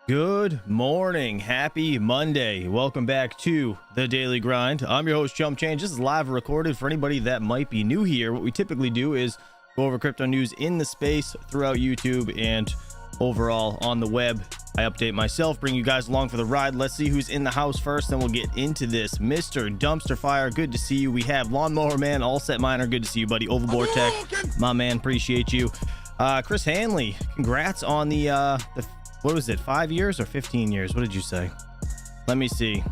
Good morning, happy Monday. Welcome back to the Daily Grind. I'm your host, Chump Change. This is live recorded for anybody that might be new here. What we typically do is go over crypto news in the space throughout YouTube and overall on the web. I update myself, bring you guys along for the ride. Let's see who's in the house first, then we'll get into this. Mr. Dumpster Fire, good to see you. We have Lawnmower Man, All Set Miner, good to see you, buddy. Overboard Tech, my man, appreciate you. Chris Hanley, congrats on the what was it, 5 years or 15 years? What did you say? Let me see.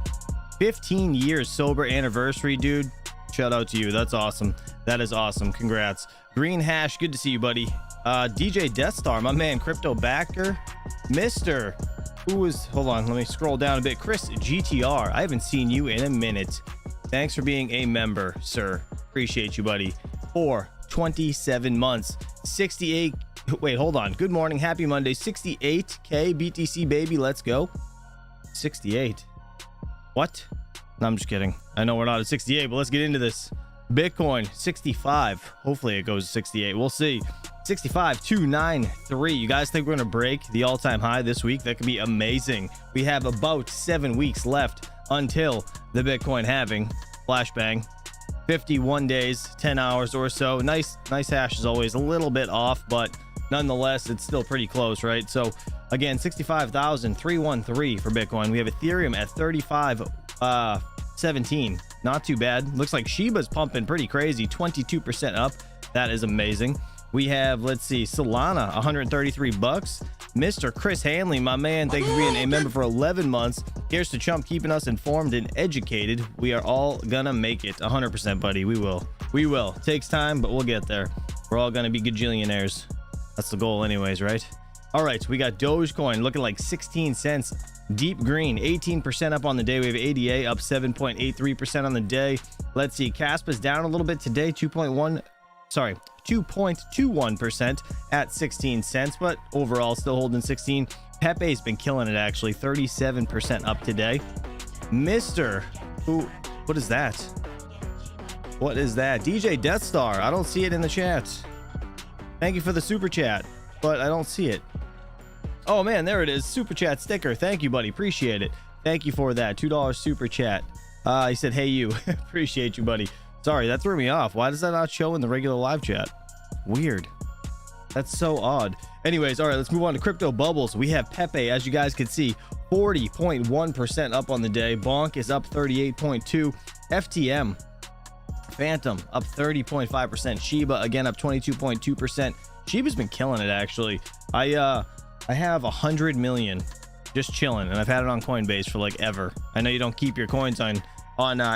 15 years sober anniversary, dude. Shout out to you. That's awesome. That is awesome. Congrats. Green Hash, good to see you, buddy. DJ Death Star, my man. Crypto Backer. Mr. Who was, hold on, let me scroll down a bit. Chris GTR, I haven't seen you in a minute. Thanks for being a member, sir. Appreciate you, buddy. For 27 months. 68. Wait, hold on. Good morning. Happy Monday. 68K BTC, baby. Let's go. 68. What? No, I'm just kidding. I know we're not at 68, but let's get into this. Bitcoin, 65. Hopefully it goes to 68. We'll see. 65,293. You guys think we're going to break the all-time high this week? That could be amazing. We have about 7 weeks left until the Bitcoin halving. Flashbang. 51 days, 10 hours or so. Nice hash as always. A little bit off, but nonetheless, it's still pretty close, right? So again, 65,313 for Bitcoin. We have Ethereum at 35.17. Not too bad. Looks like Shiba's pumping pretty crazy, 22% up. That is amazing. We have, let's see, Solana, 133 bucks. Mr. Chris Hanley, my man, thank you for being a member for 11 months. Here's to Chump, keeping us informed and educated. We are all gonna make it. 100%, buddy. We will. Takes time, but we'll get there. We're all gonna be gajillionaires. That's the goal anyways, right? All right, so we got Dogecoin looking like 16 cents. Deep green, 18% up on the day. We have ADA up 7.83% on the day. Let's see, Kaspa's down a little bit today, 2.21% at 16 cents, but overall still holding 16. Pepe's been killing it, actually, 37% up today. Mr. What is that? What is that? DJ Death Star, I don't see it in the chat. Thank you for the super chat, but I don't see it. Oh man, there it is. Super chat sticker. Thank you, buddy. Appreciate it. Thank you for that. $2 super chat. He said, hey, you. Appreciate you, buddy. Sorry, that threw me off. Why does that not show in the regular live chat? Weird. That's so odd. Anyways, all right, let's move on to crypto bubbles. We have Pepe, as you guys can see, 40.1% up on the day. Bonk is up 38.2. FTM, Phantom, up 30.5%. Shiba, again, up 22.2%. Shiba's been killing it, actually. I have 100 million just chilling, and I've had it on Coinbase for like ever. I know you don't keep your coins on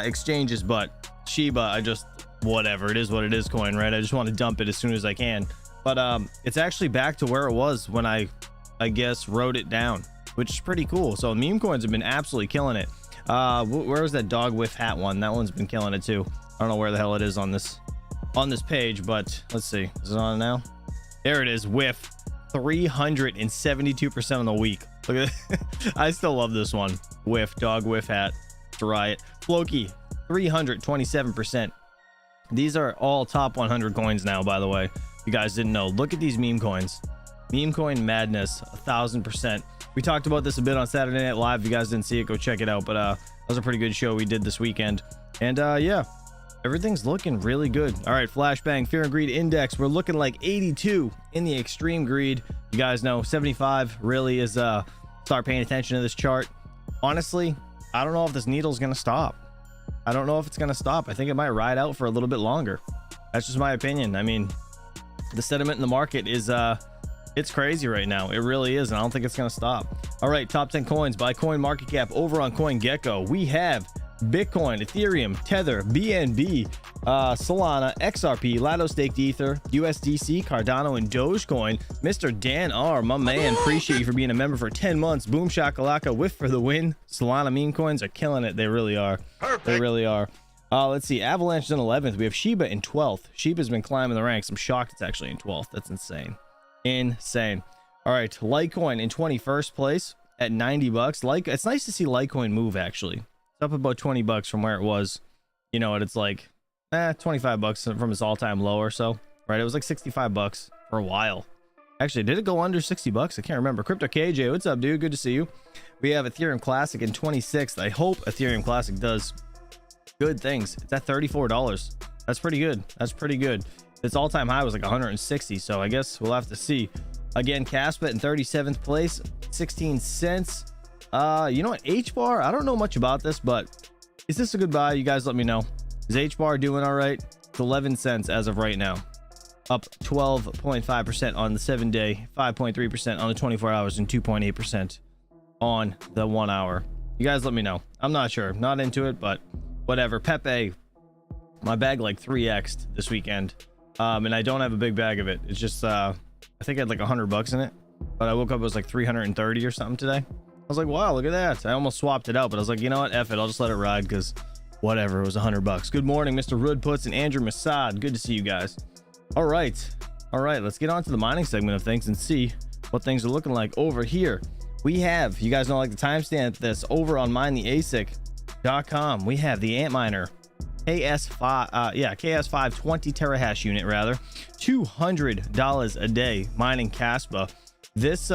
exchanges, but Shiba, I just, whatever, it is what it is coin, right? I just want to dump it as soon as I can. But it's actually back to where it was when I guess wrote it down, which is pretty cool. So meme coins have been absolutely killing it. Where was that dog whiff hat one? That one's been killing it too. I don't know where the hell it is on this page, but let's see. Is it on now? There it is. Whiff. 372% on the week. Look at it. I still love this one. Whiff, dog whiff hat. It's a riot. Floki, 327%. These are all top 100 coins now, by the way. If you guys didn't know, look at these meme coins. Meme coin madness, 1000%. We talked about this a bit on Saturday Night Live. If you guys didn't see it, go check it out. But that was a pretty good show we did this weekend. And yeah, everything's looking really good. All right, flashbang, fear and greed index. We're looking like 82 in the extreme greed. You guys know 75 really is start paying attention to this chart. Honestly, I don't know if this needle's gonna stop. I don't know if it's gonna stop. I think it might ride out for a little bit longer. That's just my opinion. I mean, the sentiment in the market is it's crazy right now. It really is, and I don't think it's gonna stop. All right, top 10 coins by coin market cap over on CoinGecko. We have Bitcoin, Ethereum, Tether, BNB, Solana, XRP, Lado Staked Ether, USDC, Cardano, and Dogecoin. Mr. Dan R, my man, appreciate you for being a member for 10 months. Boom shakalaka, whiff for the win. Solana meme coins are killing it. They really are. Perfect. They really are. Let's see. Avalanche in 11th. We have Shiba in 12th. Shiba's been climbing the ranks. I'm shocked it's actually in 12th. That's insane. Insane. All right. Litecoin in 21st place at 90 bucks. It's nice to see Litecoin move, actually. It's up about 20 bucks from where it was. You know, and it's like 25 bucks from its all-time low or so, right? It was like 65 bucks for a while. Actually, did it go under 60 bucks? I can't remember. Crypto KJ, what's up, dude? Good to see you. We have Ethereum Classic in 26th. I hope Ethereum Classic does good things. It's at $34. That's pretty good. That's pretty good. Its all-time high was like 160, so I guess we'll have to see. Again, Kaspa in 37th place, 16 cents. You know what, H-bar, I don't know much about this, but is this a good buy? You guys let me know. Is H-bar doing all right? It's 11 cents as of right now, up 12.5% on the 7-day, 5.3% on the 24 hours, and 2.8% on the 1 hour. You guys let me know. I'm not sure, not into it, but whatever. Pepe, my bag like 3x'd this weekend, and I don't have a big bag of it. It's just I think I had like $100 in it, but I woke up, it was like 330 or something today. I was like, wow, look at that. I almost swapped it out, but I was like, you know what, F it, I'll just let it ride, because whatever, it was $100. Good morning, Mr. Rudputs and Andrew Masad. Good to see you guys. All right, let's get on to the mining segment of things and see what things are looking like over here. We have, you guys don't like the timestamp this, over on minetheasic.com, we have the Antminer KS5 20 terahash unit, rather, $200 a day mining Kaspa. This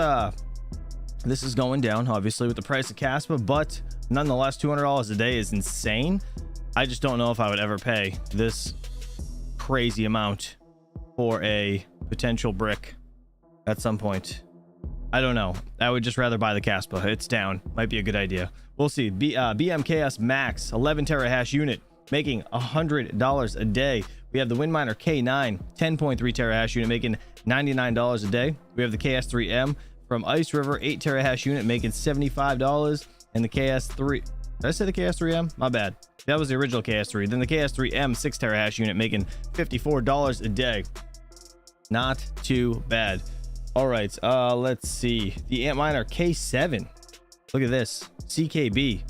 is going down obviously with the price of Kaspa, but nonetheless $200 a day is insane. I just don't know if I would ever pay this crazy amount for a potential brick at some point. I don't know. I would just rather buy the Kaspa. It's down, might be a good idea. We'll see. BMKS Max 11 terahash unit making $100 a day. We have the WindMiner K9 10.3 terahash unit making $99 a day. We have the KS3M from Ice River 8 terahash unit making $75, and the KS3, did I say the KS3M? My bad, that was the original KS3. Then the KS3M 6 terahash unit making $54 a day. Not too bad. All right, let's see, the Antminer K7, look at this, CKB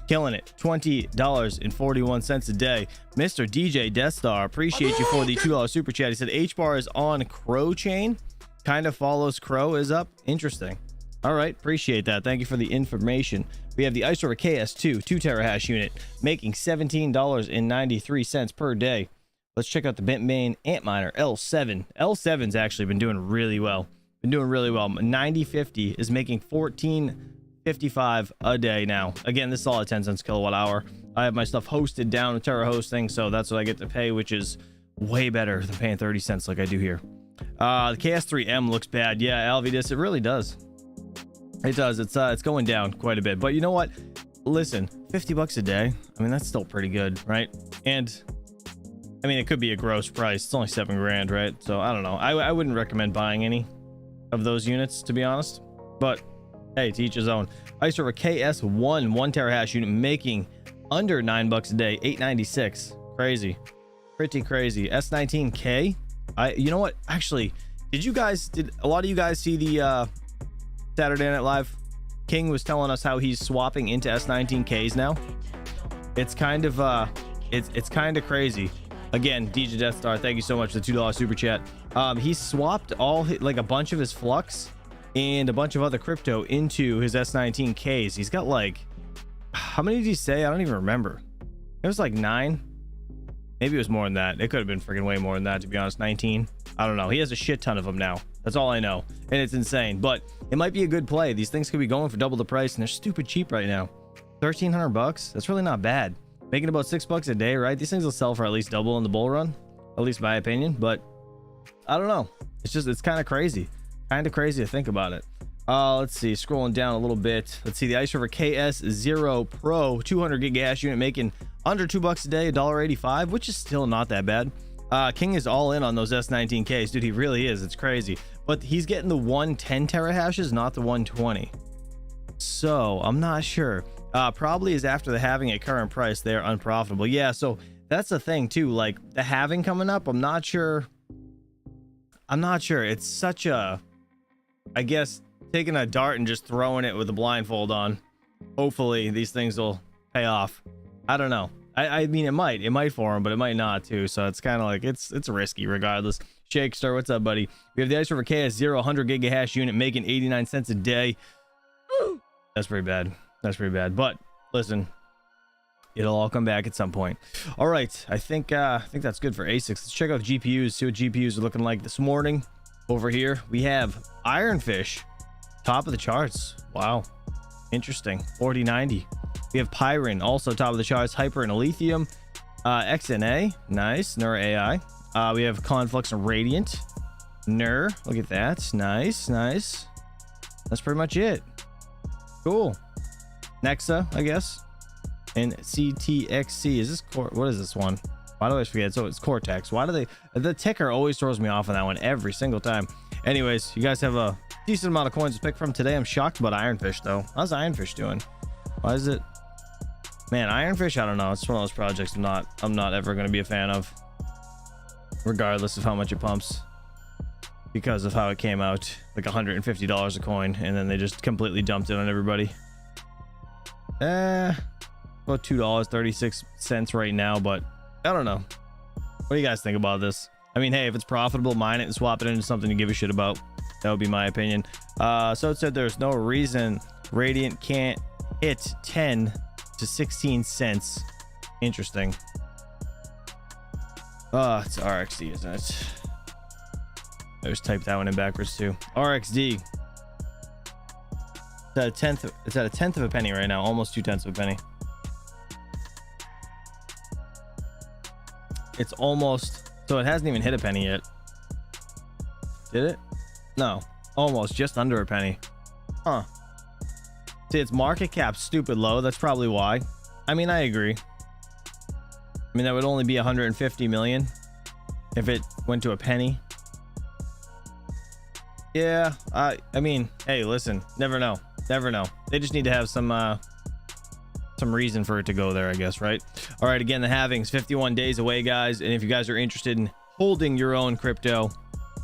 killing it, $20.41 a day. Mr. DJ Death Star, appreciate you for the $2 super chat. He said H-bar is on Crow chain, kind of follows Crow, is up. Interesting. All right, appreciate that. Thank you for the information. We have the Ice River KS2 2 terahash unit making $17.93 per day. Let's check out the Bitmain Antminer L7. L7's actually been doing really well. 9050 is making $14.55 a day now. Again, this is all at 10 cents kilowatt hour. I have my stuff hosted down with Terra Hosting, so that's what I get to pay, which is way better than paying 30 cents like I do here. The KS3M looks bad. Yeah, Alvidus, it really does. It does. It's going down quite a bit, but you know what, listen, $50 a day, I mean, that's still pretty good, right? And I mean, it could be a gross price. It's only 7 grand, right? So I don't know, I wouldn't recommend buying any of those units, to be honest, but hey, to each his own. Ice River KS1 1 terahash unit making under $9 a day, $8.96. Crazy, pretty crazy. S19K, you know what, actually, did a lot of you guys see the Saturday Night Live? King was telling us how he's swapping into S19Ks now. It's kind of it's kind of crazy. Again, DJ Death Star, thank you so much for the $2 super chat. He swapped like a bunch of his Flux and a bunch of other crypto into his S19Ks. He's got like, how many did he say? I don't even remember. It was like 9. Maybe it was more than that. It could have been freaking way more than that, to be honest. 19. I don't know. He has a shit ton of them now. That's all I know. And it's insane, but it might be a good play. These things could be going for double the price, and they're stupid cheap right now. $1,300. That's really not bad. Making about $6 a day, right? These things will sell for at least double in the bull run, at least my opinion, but I don't know. It's kind of crazy. Kind of crazy to think about it. Let's see, scrolling down a little bit. Let's see, the Ice River KS0 Pro 200 gig gas unit making under $2 a day, $1.85, which is still not that bad. King is all in on those S19Ks, dude. He really is. It's crazy, but he's getting the 110 terahashes, not the 120. So I'm not sure. Probably is after the halving at current price, they're unprofitable. Yeah, so that's the thing too, like the halving coming up, I'm not sure. It's such a, I guess, taking a dart and just throwing it with a blindfold on. Hopefully these things will pay off. I don't know. I mean, it might for him, but it might not too. So it's kind of like, it's risky regardless. Shakestar, what's up, buddy? We have the Ice River KS0 100 gigahash unit making 89 cents a day. That's pretty bad. That's pretty bad. But listen, it'll all come back at some point. All right, I think that's good for ASICS. Let's check out the GPUs, see what GPUs are looking like this morning. Over here we have Ironfish, top of the charts. Wow, interesting. 4090. We have Pyron, also top of the charts. Hyper and Lithium. XNA, nice. Nur AI. We have Conflux and Radiant. Nur, look at that. Nice, nice. That's pretty much it. Cool. Nexa, I guess. And CTXC. Is this core? What is this one? Why do I always forget? So it's Cortex. Why do they? The ticker always throws me off on that one every single time. Anyways, you guys have a decent amount of coins to pick from today. I'm shocked about Ironfish though. How's Ironfish doing? Why is it? Man, Ironfish, I don't know. It's one of those projects I'm not ever going to be a fan of, regardless of how much it pumps, because of how it came out like $150 a coin, and then they just completely dumped it on everybody. About $2.36 right now, but I don't know. What do you guys think about this? I mean, hey, if it's profitable, mine it and swap it into something to give a shit about. That would be my opinion. So it said there's no reason Radiant can't hit 10 to 16 cents. Interesting. It's RXD, isn't it? I just typed that one in backwards too. RXD. It's at a tenth of a penny right now, almost 2/10 of a penny. It's almost, so it hasn't even hit a penny yet. Did it? No, almost, just under a penny. Huh. See, its market cap's stupid low. That's probably why. I mean, I agree. I mean, that would only be 150 million if it went to a penny. Yeah, I mean, hey, listen, never know. Never know. They just need to have some reason for it to go there, I guess, right? All right, again, the halving's 51 days away, guys. And if you guys are interested in holding your own crypto,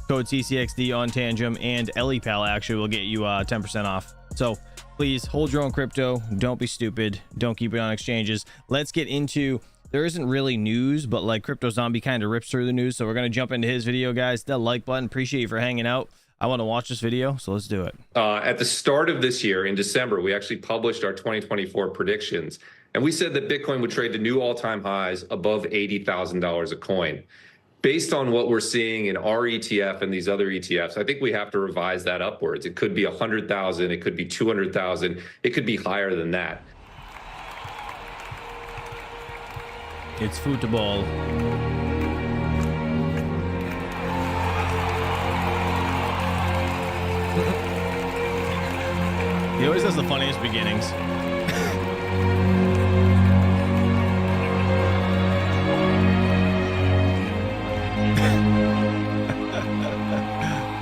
code CCXD on Tangem and EliPal actually will get you 10% off. So please hold your own crypto. Don't be stupid. Don't keep it on exchanges. Let's get into, there isn't really news, but like Crypto Zombie kind of rips through the news. So we're going to jump into his video, guys. That like button. Appreciate you for hanging out. I want to watch this video, so let's do it. At the start of this year, in December, we actually published our 2024 predictions, and we said that Bitcoin would trade to new all-time highs above $80,000 a coin. Based on what we're seeing in our ETF and these other ETFs, I think we have to revise that upwards. It could be 100,000, it could be 200,000, it could be higher than that. It's football. He always has the funniest beginnings.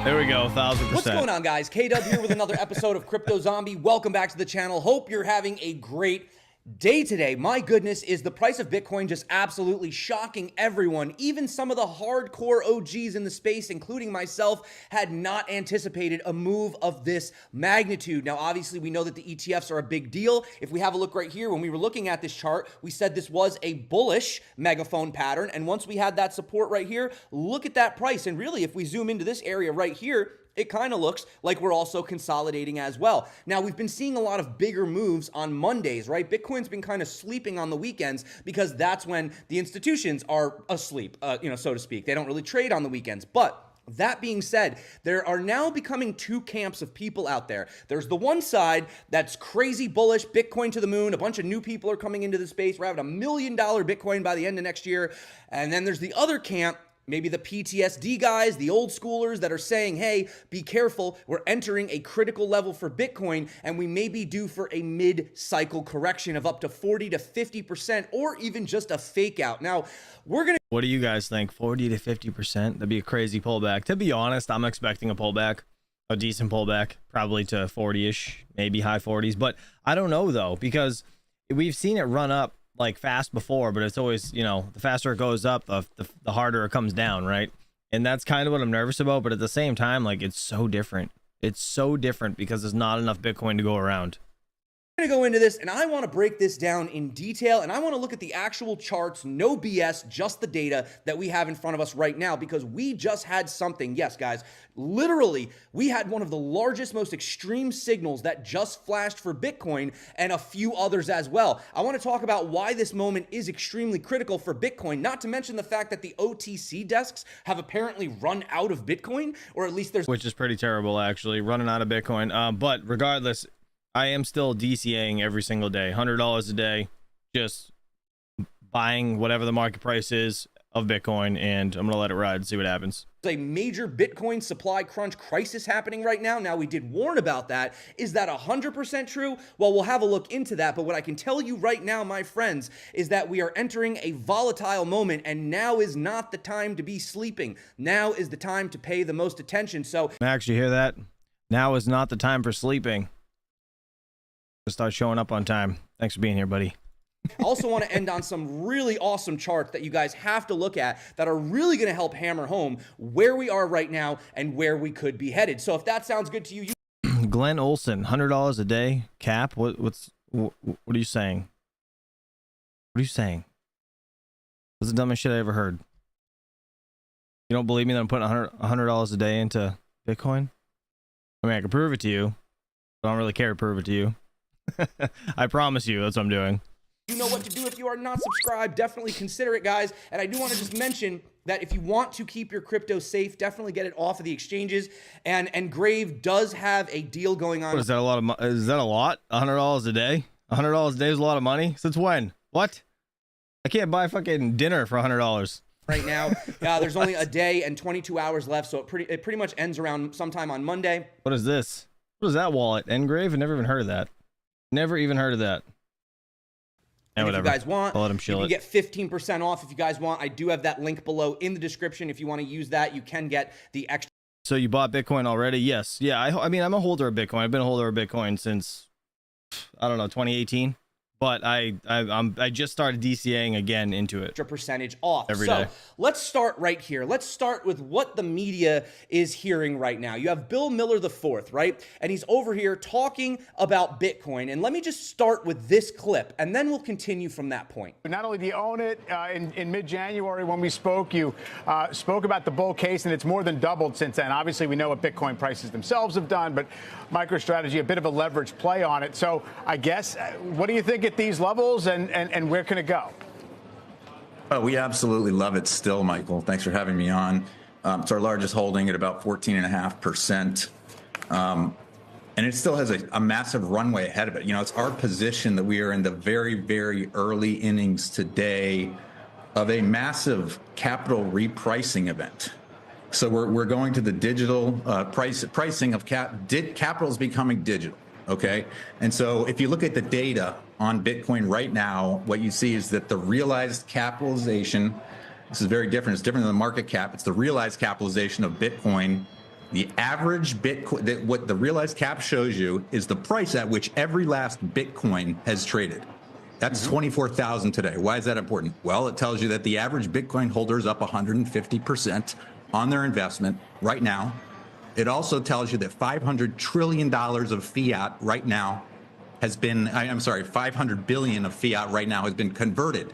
There we go, 1000%. What's going on, guys? K-Dub here with another episode of Crypto Zombie. Welcome back to the channel. Hope you're having a great day today. My goodness, is the price of Bitcoin just absolutely shocking everyone. Even some of the hardcore OGs in the space, including myself, had not anticipated a move of this magnitude. Now, obviously, we know that the ETFs are a big deal. If we have a look right here, when we were looking at this chart, we said this was a bullish megaphone pattern. And once we had that support right here, look at that price. And really, if we zoom into this area right here, it kind of looks like we're also consolidating as well. Now, we've been seeing a lot of bigger moves on Mondays, right? Bitcoin's been kind of sleeping on the weekends because that's when the institutions are asleep, so to speak. They don't really trade on the weekends. But that being said, there are now becoming two camps of people out there. There's the one side that's crazy bullish, Bitcoin to the moon. A bunch of new people are coming into the space. We're having $1 million Bitcoin by the end of next year. And then there's the other camp, maybe the PTSD guys, the old schoolers that are saying, hey, be careful, we're entering a critical level for Bitcoin, and we may be due for a mid-cycle correction of up to 40 to 50%, or even just a fake out. Now, we're going to... What do you guys think? 40 to 50%? That'd be a crazy pullback. To be honest, I'm expecting a pullback, a decent pullback, probably to 40-ish, maybe high 40s. But I don't know, though, because we've seen it run up like fast before, but it's always, the faster it goes up, the harder it comes down, right? And that's kind of what I'm nervous about. But at the same time, like, it's so different. It's so different because there's not enough Bitcoin to go around. We're gonna go into this and I want to break this down in detail, and I want to look at the actual charts, no BS, just the data that we have in front of us right now, because we just had something. Yes, guys, literally, we had one of the largest, most extreme signals that just flashed for Bitcoin and a few others as well. I want to talk about why this moment is extremely critical for Bitcoin, not to mention the fact that the OTC desks have apparently run out of Bitcoin, or at least there's... Which is pretty terrible, actually, running out of Bitcoin. But regardless, I am still DCAing every single day, $100 a day, just buying whatever the market price is of Bitcoin, and I'm gonna let it ride and see what happens. A major Bitcoin supply crunch crisis happening right now. Now, we did warn about that. Is that 100% true? Well, we'll have a look into that. But what I can tell you right now, my friends, is that we are entering a volatile moment, and now is not the time to be sleeping. Now is the time to pay the most attention. So, Max, you hear that? Now is not the time for sleeping. Start showing up on time. Thanks for being here, buddy. I also want to end on some really awesome charts that you guys have to look at that are really going to help hammer home where we are right now and where we could be headed. So if that sounds good to you, Glenn Olson, $100 a day cap. What are you saying? What are you saying? That's the dumbest shit I ever heard. You don't believe me that I'm putting $100 a day into Bitcoin? I mean, I can prove it to you. I don't really care to prove it to you. I promise you, that's what I'm doing. You know what to do. If you are not subscribed, definitely consider it, guys. And I do want to just mention that if you want to keep your crypto safe, definitely get it off of the exchanges. And Grave does have a deal going on. What, is that a lot of? Is that a lot? $100 a day? $100 a day is a lot of money. Since when? What? I can't buy fucking dinner for $100 right now. There's only a day and 22 hours left, so it pretty much ends around sometime on Monday. What is this? What is that wallet? Engrave? I never even heard of that. Never even heard of that. And whatever. If you guys want, I'll let him you chill can it. get 15% off if you guys want. I do have that link below in the description. If you want to use that, you can get the extra. So you bought Bitcoin already? Yes. Yeah. I mean, I'm a holder of Bitcoin. I've been a holder of Bitcoin since, I don't know, 2018. But I just started DCAing again into it. Extra percentage off Every day. Let's start right here. Let's start with what the media is hearing right now. You have Bill Miller IV, right? And he's over here talking about Bitcoin. And let me just start with this clip, and then we'll continue from that point. Not only do you own it, in mid-January when we spoke, you spoke about the bull case, and it's more than doubled since then. Obviously, we know what Bitcoin prices themselves have done, but MicroStrategy, a bit of a leverage play on it. So I guess, what do you think at these levels, and where can it go? Oh, we absolutely love it still, Michael. Thanks for having me on. It's our largest holding at about 14.5%. And it still has a massive runway ahead of it. You know, it's our position that we are in the very, very early innings today of a massive capital repricing event. So we're going to the digital pricing of capital is becoming digital. Okay. And so if you look at the data on Bitcoin right now, what you see is that the realized capitalization, this is very different. It's different than the market cap. It's the realized capitalization of Bitcoin. The average Bitcoin, what the realized cap shows you is the price at which every last Bitcoin has traded. That's 24,000 today. Why is that important? Well, it tells you that the average Bitcoin holder is up 150% on their investment right now. It also tells you that $500 trillion of fiat right now has been, I'm sorry, 500 billion of fiat right now has been converted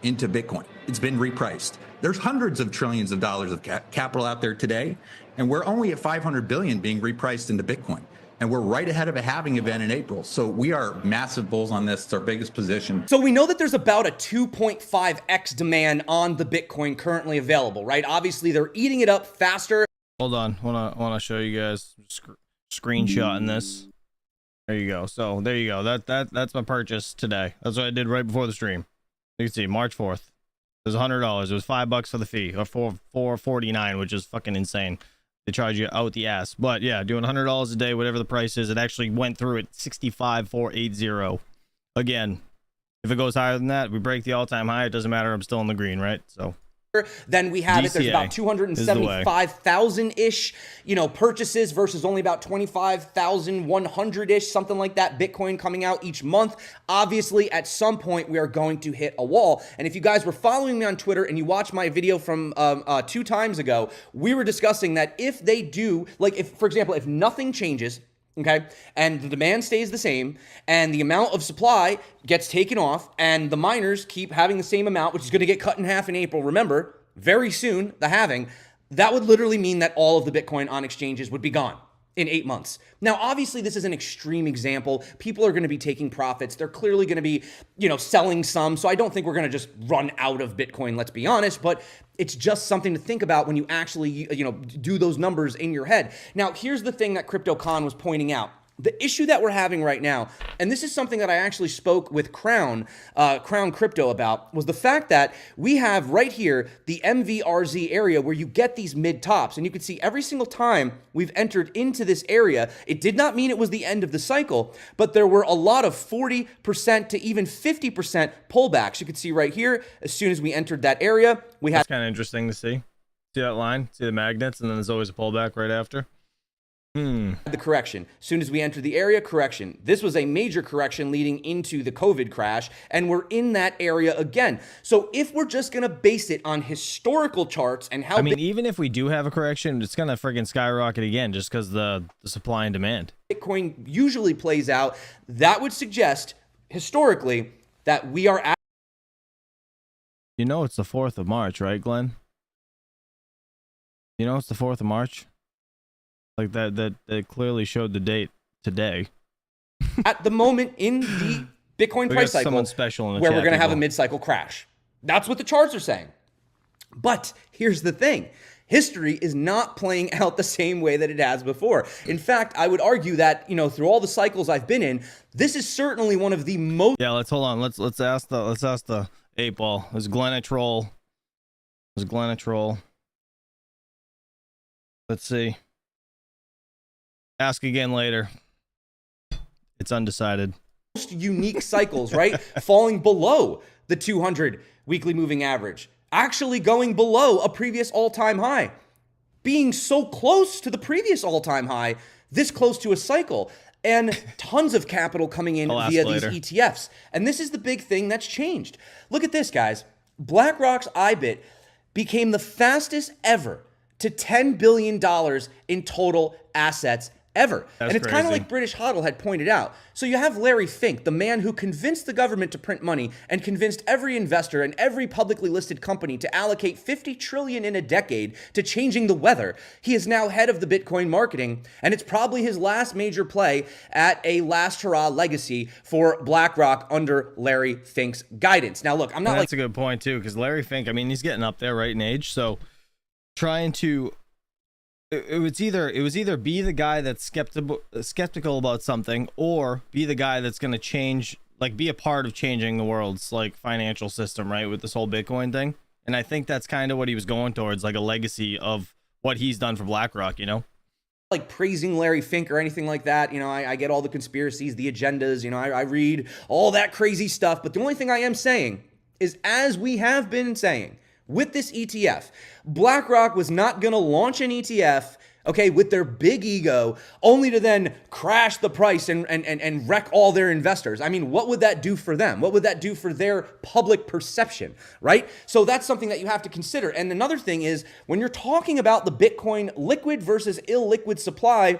into Bitcoin. It's been repriced. There's hundreds of trillions of dollars of capital out there today, and we're only at 500 billion being repriced into Bitcoin. And we're right ahead of a halving event in April. So we are massive bulls on this. It's our biggest position. So we know that there's about a 2.5x demand on the Bitcoin currently available, right? Obviously, they're eating it up faster. Hold on. Want to show you guys screenshotting this. There you go. So there you go. That's my purchase today. That's what I did right before the stream. You can see March 4th. It was $100. It was $5 for the fee, or $4.49, which is fucking insane. They charge you out the ass. But yeah, doing $100 a day, whatever the price is. It actually went through at 65,480. Again, if it goes higher than that, we break the all-time high. It doesn't matter. I'm still in the green, right? So then we have DCA it. There's about 275,000-ish, purchases versus only about 25,100-ish, something like that, Bitcoin coming out each month. Obviously, at some point, we are going to hit a wall. And if you guys were following me on Twitter and you watched my video from 2 times ago, we were discussing that if they do, like, if, for example, if nothing changes, okay? And the demand stays the same, and the amount of supply gets taken off, and the miners keep having the same amount, which is going to get cut in half in April. Remember, very soon, the halving, that would literally mean that all of the Bitcoin on exchanges would be gone in 8 months. Now, obviously, this is an extreme example. People are going to be taking profits. They're clearly going to be, selling some. So I don't think we're going to just run out of Bitcoin, let's be honest, but it's just something to think about when you actually, do those numbers in your head. Now, here's the thing that CryptoCon was pointing out. The issue that we're having right now, and this is something that I actually spoke with Crown Crypto about, was the fact that we have right here the MVRZ area where you get these mid tops. And you can see every single time we've entered into this area, it did not mean it was the end of the cycle, but there were a lot of 40% to even 50% pullbacks. You can see right here, as soon as we entered that area, we had— That's kind of interesting to see. See that line? See the magnets? And then there's always a pullback right after. The correction. As soon as we enter the area, correction. This was a major correction leading into the COVID crash, and we're in that area again. So if we're just going to base it on historical charts and how— even if we do have a correction, it's going to friggin' skyrocket again just because the supply and demand. Bitcoin usually plays out, that would suggest historically that we are at— it's the 4th of March, right, Glenn? It's the 4th of March. Like that clearly showed the date today. at the moment in the Bitcoin price cycle someone special in the where chat, we're going to have a people. mid-cycle crash. That's what the charts are saying. But here's the thing. History is not playing out the same way that it has before. In fact, I would argue that, through all the cycles I've been in, this is certainly one of the most— Yeah, let's hold on. Let's ask the 8 ball. Is Glenn a troll? Let's see. Ask again later. It's undecided. unique cycles, right? Falling below the 200 weekly moving average, actually going below a previous all-time high, being so close to the previous all-time high, this close to a cycle, and tons of capital coming in via these ETFs. And this is the big thing that's changed. Look at this, guys. BlackRock's IBIT became the fastest ever to $10 billion in total assets ever. And it's kind of like British Hodl had pointed out. So you have Larry Fink, the man who convinced the government to print money and convinced every investor and every publicly listed company to allocate $50 trillion in a decade to changing the weather. He is now head of the Bitcoin marketing, and it's probably his last major play at a last hurrah legacy for BlackRock under Larry Fink's guidance. Now, look, I'm not— That's a good point too, because Larry Fink, I mean, he's getting up there, right, in age. So trying to— It was either be the guy that's skeptical about something, or be the guy that's going to change, like be a part of changing the world's like financial system, right, with this whole Bitcoin thing. And I think that's kind of what he was going towards, like a legacy of what he's done for BlackRock, you know? Like praising Larry Fink or anything like that. You know, I get all the conspiracies, the agendas, you know, I read all that crazy stuff. But the only thing I am saying is, as we have been saying, with this ETF, BlackRock was not going to launch an ETF, okay, with their big ego, only to then crash the price and wreck all their investors. I mean, what would that do for them? What would that do for their public perception, right? So that's something that you have to consider. And another thing is, when you're talking about the Bitcoin liquid versus illiquid supply,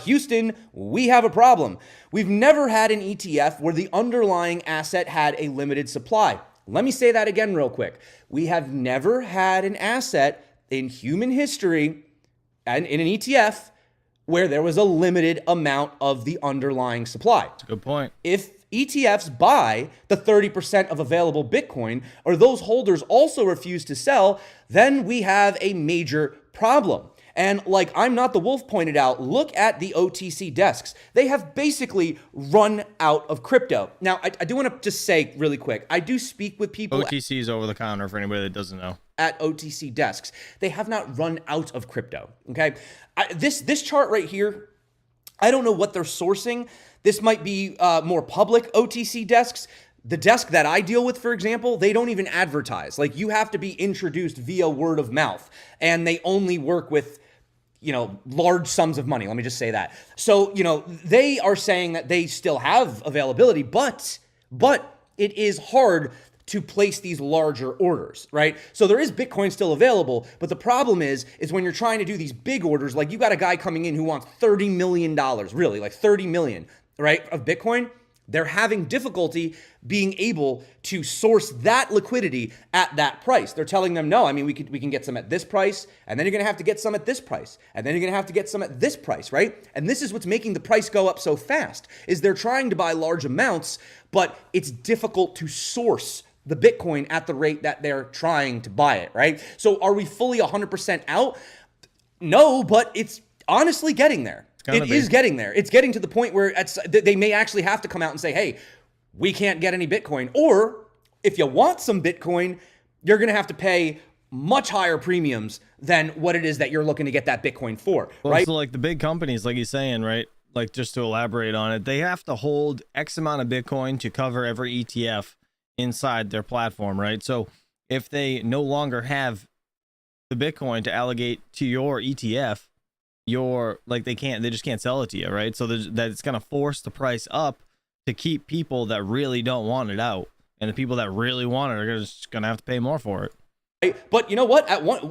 Houston, we have a problem. We've never had an ETF where the underlying asset had a limited supply. Let me say that again real quick. We have never had an asset in human history and in an ETF where there was a limited amount of the underlying supply. That's a good point. If ETFs buy the 30% of available Bitcoin, or those holders also refuse to sell, then we have a major problem. And like I'm Not the Wolf pointed out, look at the OTC desks. They have basically run out of crypto. Now, I do want to just say really quick, I do speak with people— OTC is over the counter for anybody that doesn't know. At OTC desks. They have not run out of crypto, okay? This chart right here, I don't know what they're sourcing. This might be more public OTC desks. The desk that I deal with, for example, they don't even advertise. Like, you have to be introduced via word of mouth, and they only work with, you know, large sums of money. Let me just say that. So, you know, they are saying that they still have availability, but it is hard to place these larger orders, right? So there is Bitcoin still available, but the problem is when you're trying to do these big orders, like you got a guy coming in who wants $30 million, really, like 30 million, right, of Bitcoin. They're having difficulty being able to source that liquidity at that price. They're telling them, no, I mean, we can get some at this price, and then you're gonna have to get some at this price, and then you're gonna have to get some at this price, right? And this is what's making the price go up so fast, is they're trying to buy large amounts, but it's difficult to source the Bitcoin at the rate that they're trying to buy it, right? So are we fully 100% out? No, but it's honestly getting there. It is getting there. It's getting to the point where they may actually have to come out and say, hey, we can't get any Bitcoin. Or if you want some Bitcoin, you're going to have to pay much higher premiums than what it is that you're looking to get that Bitcoin for, right? So like the big companies, like he's saying, right? Like just to elaborate on it, they have to hold X amount of Bitcoin to cover every ETF inside their platform, right? So if they no longer have the Bitcoin to allocate to your ETF, they just can't sell it to you, right? So that it's going to force the price up to keep people that really don't want it out, and the people that really want it are just going to have to pay more for it. Right? But you know what?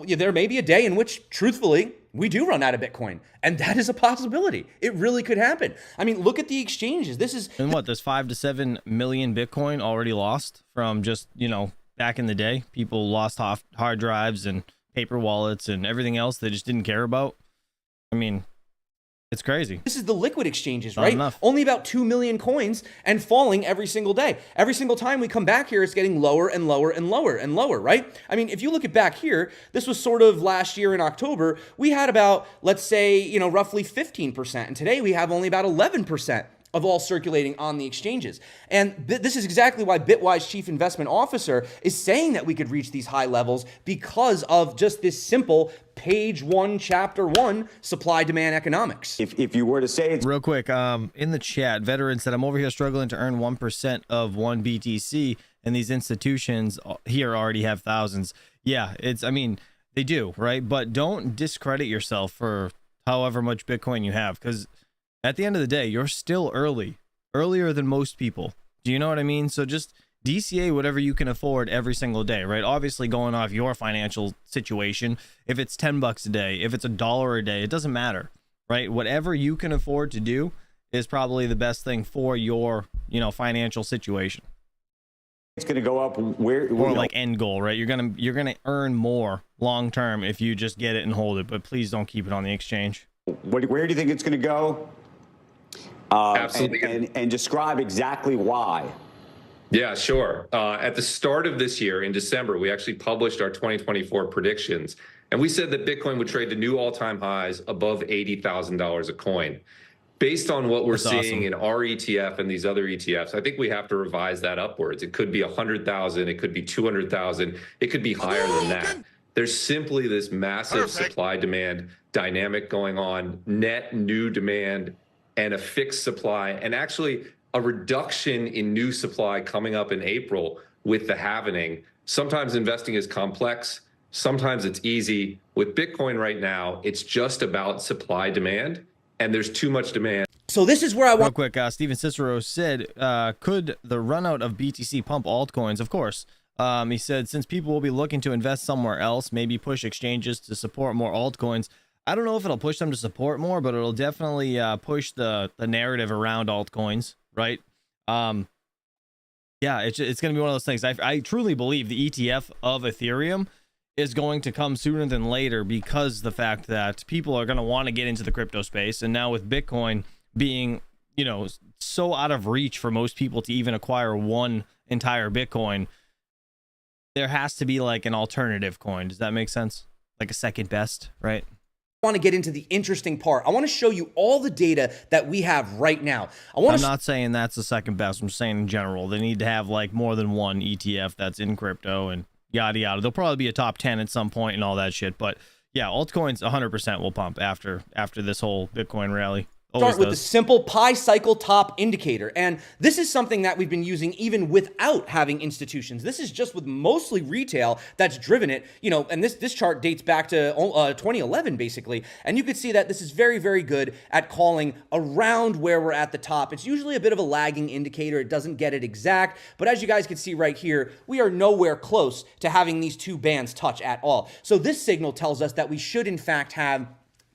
There may be a day in which, truthfully, we do run out of Bitcoin, and that is a possibility. It really could happen. I mean, look at the exchanges. And what, there's 5 to 7 million Bitcoin already lost from just, back in the day. People lost hard drives and paper wallets and everything else they just didn't care about. I mean, it's crazy. This is the liquid exchanges, Not right? enough. Only about 2 million coins and falling every single day. Every single time we come back here, it's getting lower and lower and lower and lower, right? I mean, if you look at back here, this was sort of last year in October, we had about, let's say, roughly 15%. And today we have only about 11% of all circulating on the exchanges. And this is exactly why Bitwise Chief Investment Officer is saying that we could reach these high levels, because of just this simple page 1, chapter 1, supply-demand economics. If you were to say it's real quick, in the chat, veteran said, I'm over here struggling to earn 1% of 1 BTC, and these institutions here already have thousands. Yeah, they do, right? But don't discredit yourself for however much Bitcoin you have, because at the end of the day, you're still earlier than most people. Do you know what I mean? So just DCA whatever you can afford every single day, right? Obviously going off your financial situation. If it's $10 a day, if it's $1 a day, it doesn't matter, right? Whatever you can afford to do is probably the best thing for your, financial situation. it's going to go up, Or like end goal, right? You're gonna earn more long term if you just get it and hold it, but please don't keep it on the exchange. where do you think it's going to go? Absolutely. And describe exactly why. Yeah, sure. At the start of this year, in December, we actually published our 2024 predictions. And we said that Bitcoin would trade to new all-time highs above $80,000 a coin. Based on what we're seeing in our ETF and these other ETFs, I think we have to revise that upwards. It could be 100,000, it could be 200,000, it could be higher than that. There's simply this massive supply-demand dynamic going on, net new demand and a fixed supply, and actually a reduction in new supply coming up in April with the halving. Sometimes investing is complex, sometimes it's easy. With Bitcoin right now, it's just about supply demand, and there's too much demand. So this is where I want. Real quick, Steven Cicero said, could the run out of BTC pump altcoins? Of course. He said, since people will be looking to invest somewhere else, maybe push exchanges to support more altcoins. I don't know if it'll push them to support more, but it'll definitely push the narrative around altcoins, right? Yeah, it's going to be one of those things. I truly believe the ETF of Ethereum is going to come sooner than later, because the fact that people are going to want to get into the crypto space. And now with Bitcoin being, so out of reach for most people to even acquire one entire Bitcoin, there has to be like an alternative coin. Does that make sense? Like a second best, right? I want to get into the interesting part. I want to show you all the data that we have right now. I'm not saying that's the second best. I'm saying in general, they need to have like more than one ETF that's in crypto and yada yada. There'll probably be a top 10 at some point and all that shit. But yeah, altcoins 100% will pump after this whole Bitcoin rally. Start with the simple pi cycle top indicator. And this is something that we've been using even without having institutions. This is just with mostly retail that's driven it, you know, and this chart dates back to 2011 basically. And you could see that this is very, very good at calling around where we're at the top. It's usually a bit of a lagging indicator. It doesn't get it exact, but as you guys can see right here, we are nowhere close to having these two bands touch at all. So this signal tells us that we should in fact have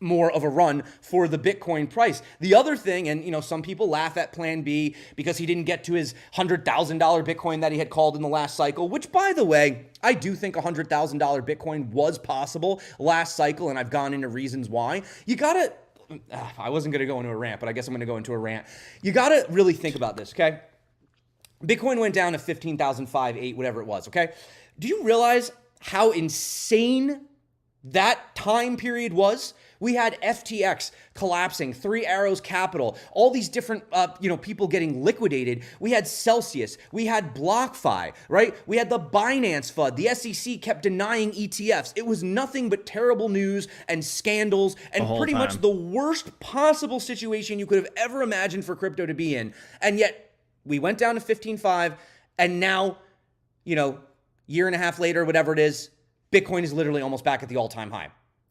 more of a run for the Bitcoin price. The other thing, and you know, some people laugh at Plan B because he didn't get to his $100,000 Bitcoin that he had called in the last cycle, which by the way, I do think $100,000 Bitcoin was possible last cycle, and I've gone into reasons why. You gotta, I wasn't gonna go into a rant, but I guess I'm gonna go into a rant. You gotta really think about this, okay? Bitcoin went down to 15,500, 8, whatever it was, okay? Do you realize how insane that time period was? We had FTX collapsing, Three Arrows Capital, all these different, people getting liquidated. We had Celsius, we had BlockFi, right? We had the Binance FUD. The SEC kept denying ETFs. It was nothing but terrible news and scandals and pretty much the worst possible situation you could have ever imagined for crypto to be in. And yet we went down to 15.5, and now, you know, year and a half later, whatever it is, Bitcoin is literally almost back at the all-time high.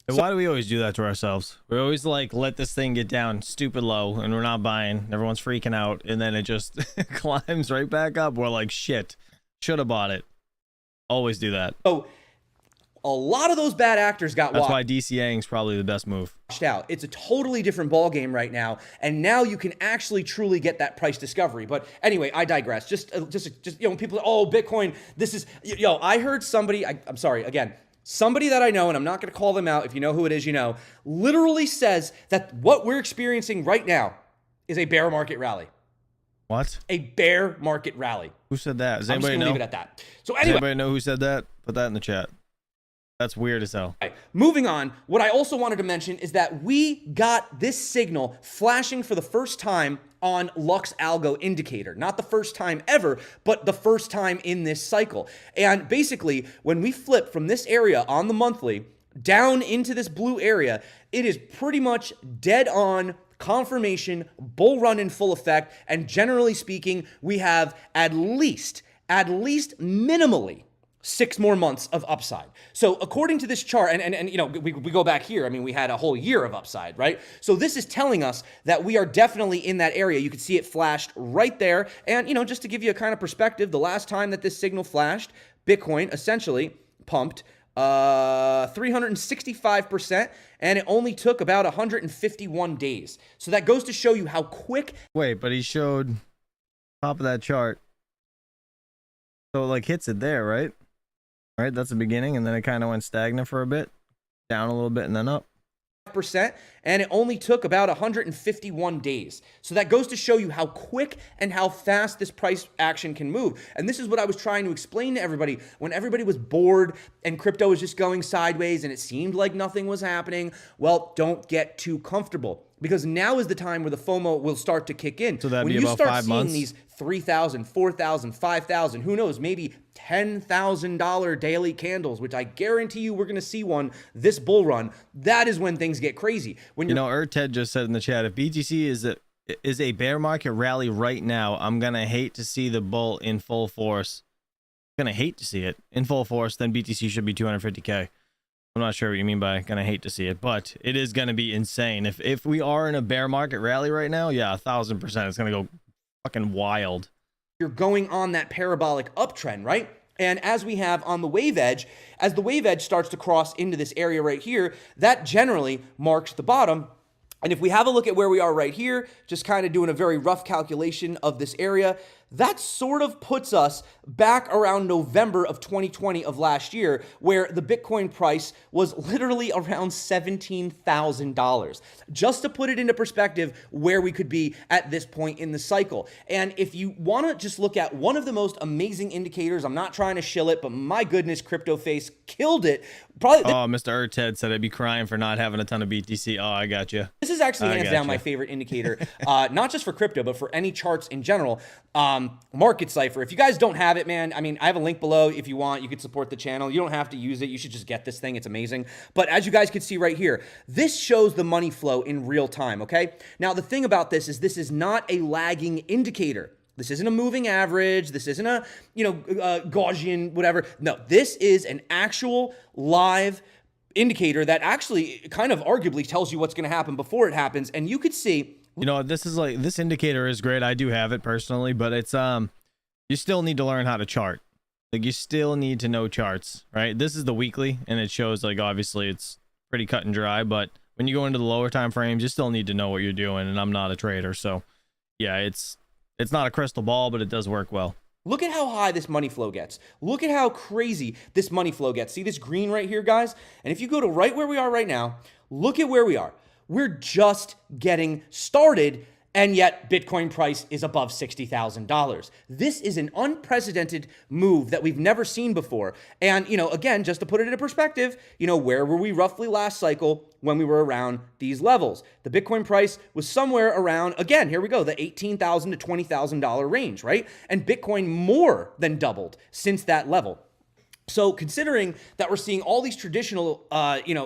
Why do we always do that to ourselves? We always like let this thing get down stupid low and we're not buying. Everyone's freaking out and then it just climbs right back up. We're like, shit, should have bought it. Always do that. So a lot of those bad actors got That's why DCAing is probably the best move. Out. It's a totally different ball game right now, and now you can actually truly get that price discovery. But anyway, I digress. Just you know, people, oh, Bitcoin, this is, I heard somebody, I'm sorry, again, somebody that I know, and I'm not going to call them out. If you know who it is, you know, literally says that what we're experiencing right now is a bear market rally. What? A bear market rally. Who said that? Does I'm just anybody gonna know? leave it at that. So anyway, Does anybody know who said that? Put that in the chat. That's weird as hell. Right. Moving on, what I also wanted to mention is that we got this signal flashing for the first time on Lux Algo indicator. Not the first time ever, but the first time in this cycle. And basically, when we flip from this area on the monthly down into this blue area, it is pretty much dead on confirmation, bull run in full effect. And generally speaking, we have at least minimally 6 more months of upside. So according to this chart, and you know, we go back here, I mean, we had a whole year of upside, right? So this is telling us that we are definitely in that area. You can see it flashed right there. And, you know, just to give you a kind of perspective, the last time that this signal flashed, Bitcoin essentially pumped 365%, and it only took about 151 days. So that goes to show you how quick. Wait, but he showed top of that chart. So it like hits it there, right? Right, that's the beginning, and then it kind of went stagnant for a bit, down a little bit, and then up. Percent, and it only took about 151 days. So that goes to show you how quick and how fast this price action can move. And this is what I was trying to explain to everybody when everybody was bored and crypto was just going sideways and it seemed like nothing was happening. Well, don't get too comfortable, because now is the time where the FOMO will start to kick in. So that'd when be you about start 5 seeing months. these 3,000, 4,000, 5,000, who knows, maybe $10,000 daily candles, which I guarantee you we're going to see one this bull run. That is when things get crazy. When you know, Ted just said in the chat, if BTC is a bear market rally right now, I'm gonna hate to see the bull in full force. I'm gonna hate to see it in full force. Then BTC should be 250K. I'm not sure what you mean by gonna hate to see it, but it is gonna be insane. If we are in a bear market rally right now, yeah, 1,000%, it's gonna go fucking wild. You're going on that parabolic uptrend, right? And as we have on the wave edge, as the wave edge starts to cross into this area right here, that generally marks the bottom. And if we have a look at where we are right here, just kind of doing a very rough calculation of this area, that sort of puts us back around November of 2020 of last year, where the Bitcoin price was literally around $17,000. Just to put it into perspective where we could be at this point in the cycle. And if you want to just look at one of the most amazing indicators, I'm not trying to shill it, but my goodness, Crypto Face killed it. Probably. Oh, Mr. Erted said I'd be crying for not having a ton of BTC. Oh, I got you. This is actually hands down my favorite indicator, not just for crypto, but for any charts in general. Market Cipher. If you guys don't have it, man, I mean, I have a link below. If you want, you could support the channel. You don't have to use it. You should just get this thing. It's amazing. But as you guys can see right here, this shows the money flow in real time, okay? Now, the thing about this is not a lagging indicator. This isn't a moving average. This isn't a, Gaussian, whatever. No, this is an actual live indicator that actually kind of arguably tells you what's going to happen before it happens. And you could see, this indicator is great. I do have it personally, but it's you still need to learn how to chart. Like, you still need to know charts, right? This is the weekly, and it shows, like, obviously it's pretty cut and dry, but when you go into the lower time frames, you still need to know what you're doing. And I'm not a trader, so yeah, it's not a crystal ball, but it does work well. look at how high this money flow gets. Look at how crazy this money flow gets. See this green right here, guys? And if you go to right where we are right now, look at where we are. We're just getting started, and yet Bitcoin price is above $60,000. This is an unprecedented move that we've never seen before. And, again, just to put it into perspective, where were we roughly last cycle when we were around these levels? The Bitcoin price was somewhere around, again, here we go, the $18,000 to $20,000 range, right? And Bitcoin more than doubled since that level. So considering that we're seeing all these traditional,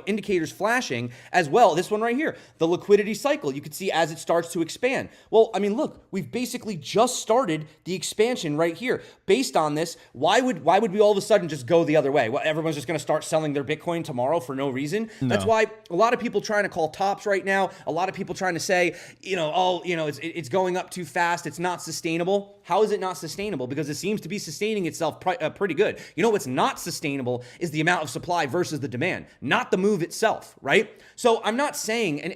indicators flashing as well, this one right here, the liquidity cycle, you can see as it starts to expand. Well, I mean, look, we've basically just started the expansion right here. Based on this, why would we all of a sudden just go the other way? Well, everyone's just going to start selling their Bitcoin tomorrow for no reason. No. That's why a lot of people trying to call tops right now. A lot of people trying to say, it's going up too fast. It's not sustainable. How is it not sustainable? Because it seems to be sustaining itself pretty good. What's not sustainable is the amount of supply versus the demand, not the move itself, right? So I'm not saying, and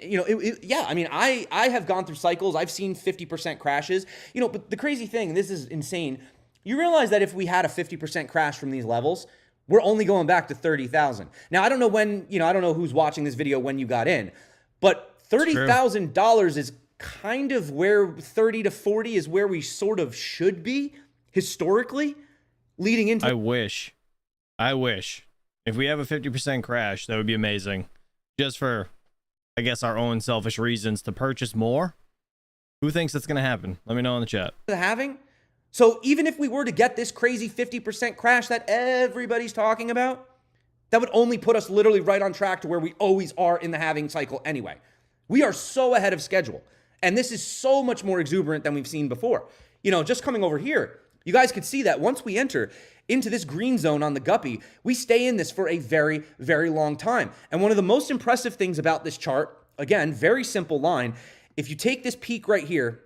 I have gone through cycles. I've seen 50% crashes, but the crazy thing, this is insane. You realize that if we had a 50% crash from these levels, we're only going back to 30,000. Now, I don't know when, I don't know who's watching this video when you got in, but $30,000 is kind of where 30 to 40 is where we sort of should be historically leading into. I wish if we have a 50% crash, that would be amazing. Just for, I guess, our own selfish reasons to purchase more. Who thinks that's going to happen? Let me know in the chat. The halving. So even if we were to get this crazy 50% crash that everybody's talking about, that would only put us literally right on track to where we always are in the halving cycle anyway. We are so ahead of schedule. And this is so much more exuberant than we've seen before. Just coming over here, you guys could see that once we enter into this green zone on the guppy, we stay in this for a very, very long time. And one of the most impressive things about this chart, again, very simple line, if you take this peak right here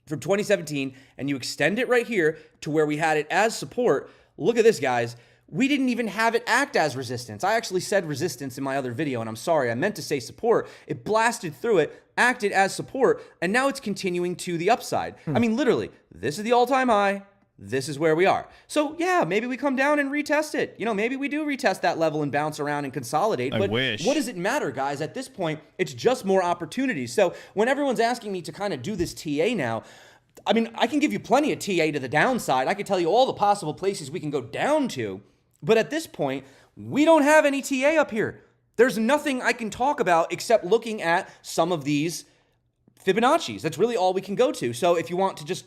from 2017 and you extend it right here to where we had it as support, look at this, guys. We didn't even have it act as resistance. I actually said resistance in my other video, and I'm sorry, I meant to say support. It blasted through it, acted as support, and now it's continuing to the upside. I mean, literally, this is the all-time high. This is where we are. So yeah, maybe we come down and retest it. Maybe we do retest that level and bounce around and consolidate. But what does it matter, guys? At this point, it's just more opportunities. So when everyone's asking me to kind of do this TA now, I mean, I can give you plenty of TA to the downside. I can tell you all the possible places we can go down to. But at this point, we don't have any TA up here. There's nothing I can talk about except looking at some of these Fibonacci's. That's really all we can go to. So if you want to just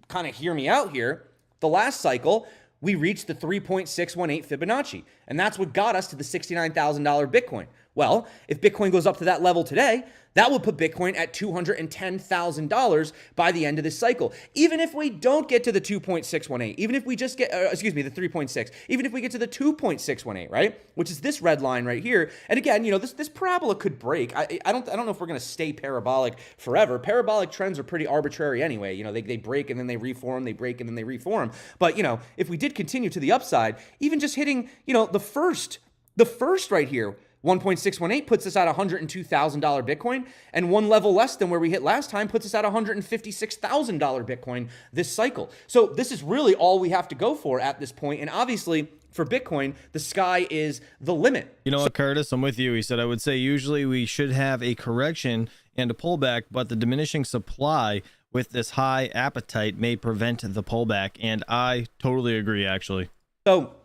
kind of hear me out here, the last cycle, we reached the 3.618 Fibonacci, and that's what got us to the $69,000 Bitcoin. Well, if Bitcoin goes up to that level today, that will put Bitcoin at $210,000 by the end of this cycle. Even if we don't get to the 2.618, even if we just get, the 3.6, even if we get to the 2.618, right? Which is this red line right here. And again, this parabola could break. I don't know if we're going to stay parabolic forever. Parabolic trends are pretty arbitrary anyway. They break and then they reform, they break and then they reform. But, if we did continue to the upside, even just hitting, the first right here, 1.618 puts us at $102,000 Bitcoin, and one level less than where we hit last time puts us at $156,000 Bitcoin this cycle. So this is really all we have to go for at this point. And obviously for Bitcoin, the sky is the limit. You know what, Curtis, I'm with you. He said, I would say usually we should have a correction and a pullback, but the diminishing supply with this high appetite may prevent the pullback. And I totally agree, actually. So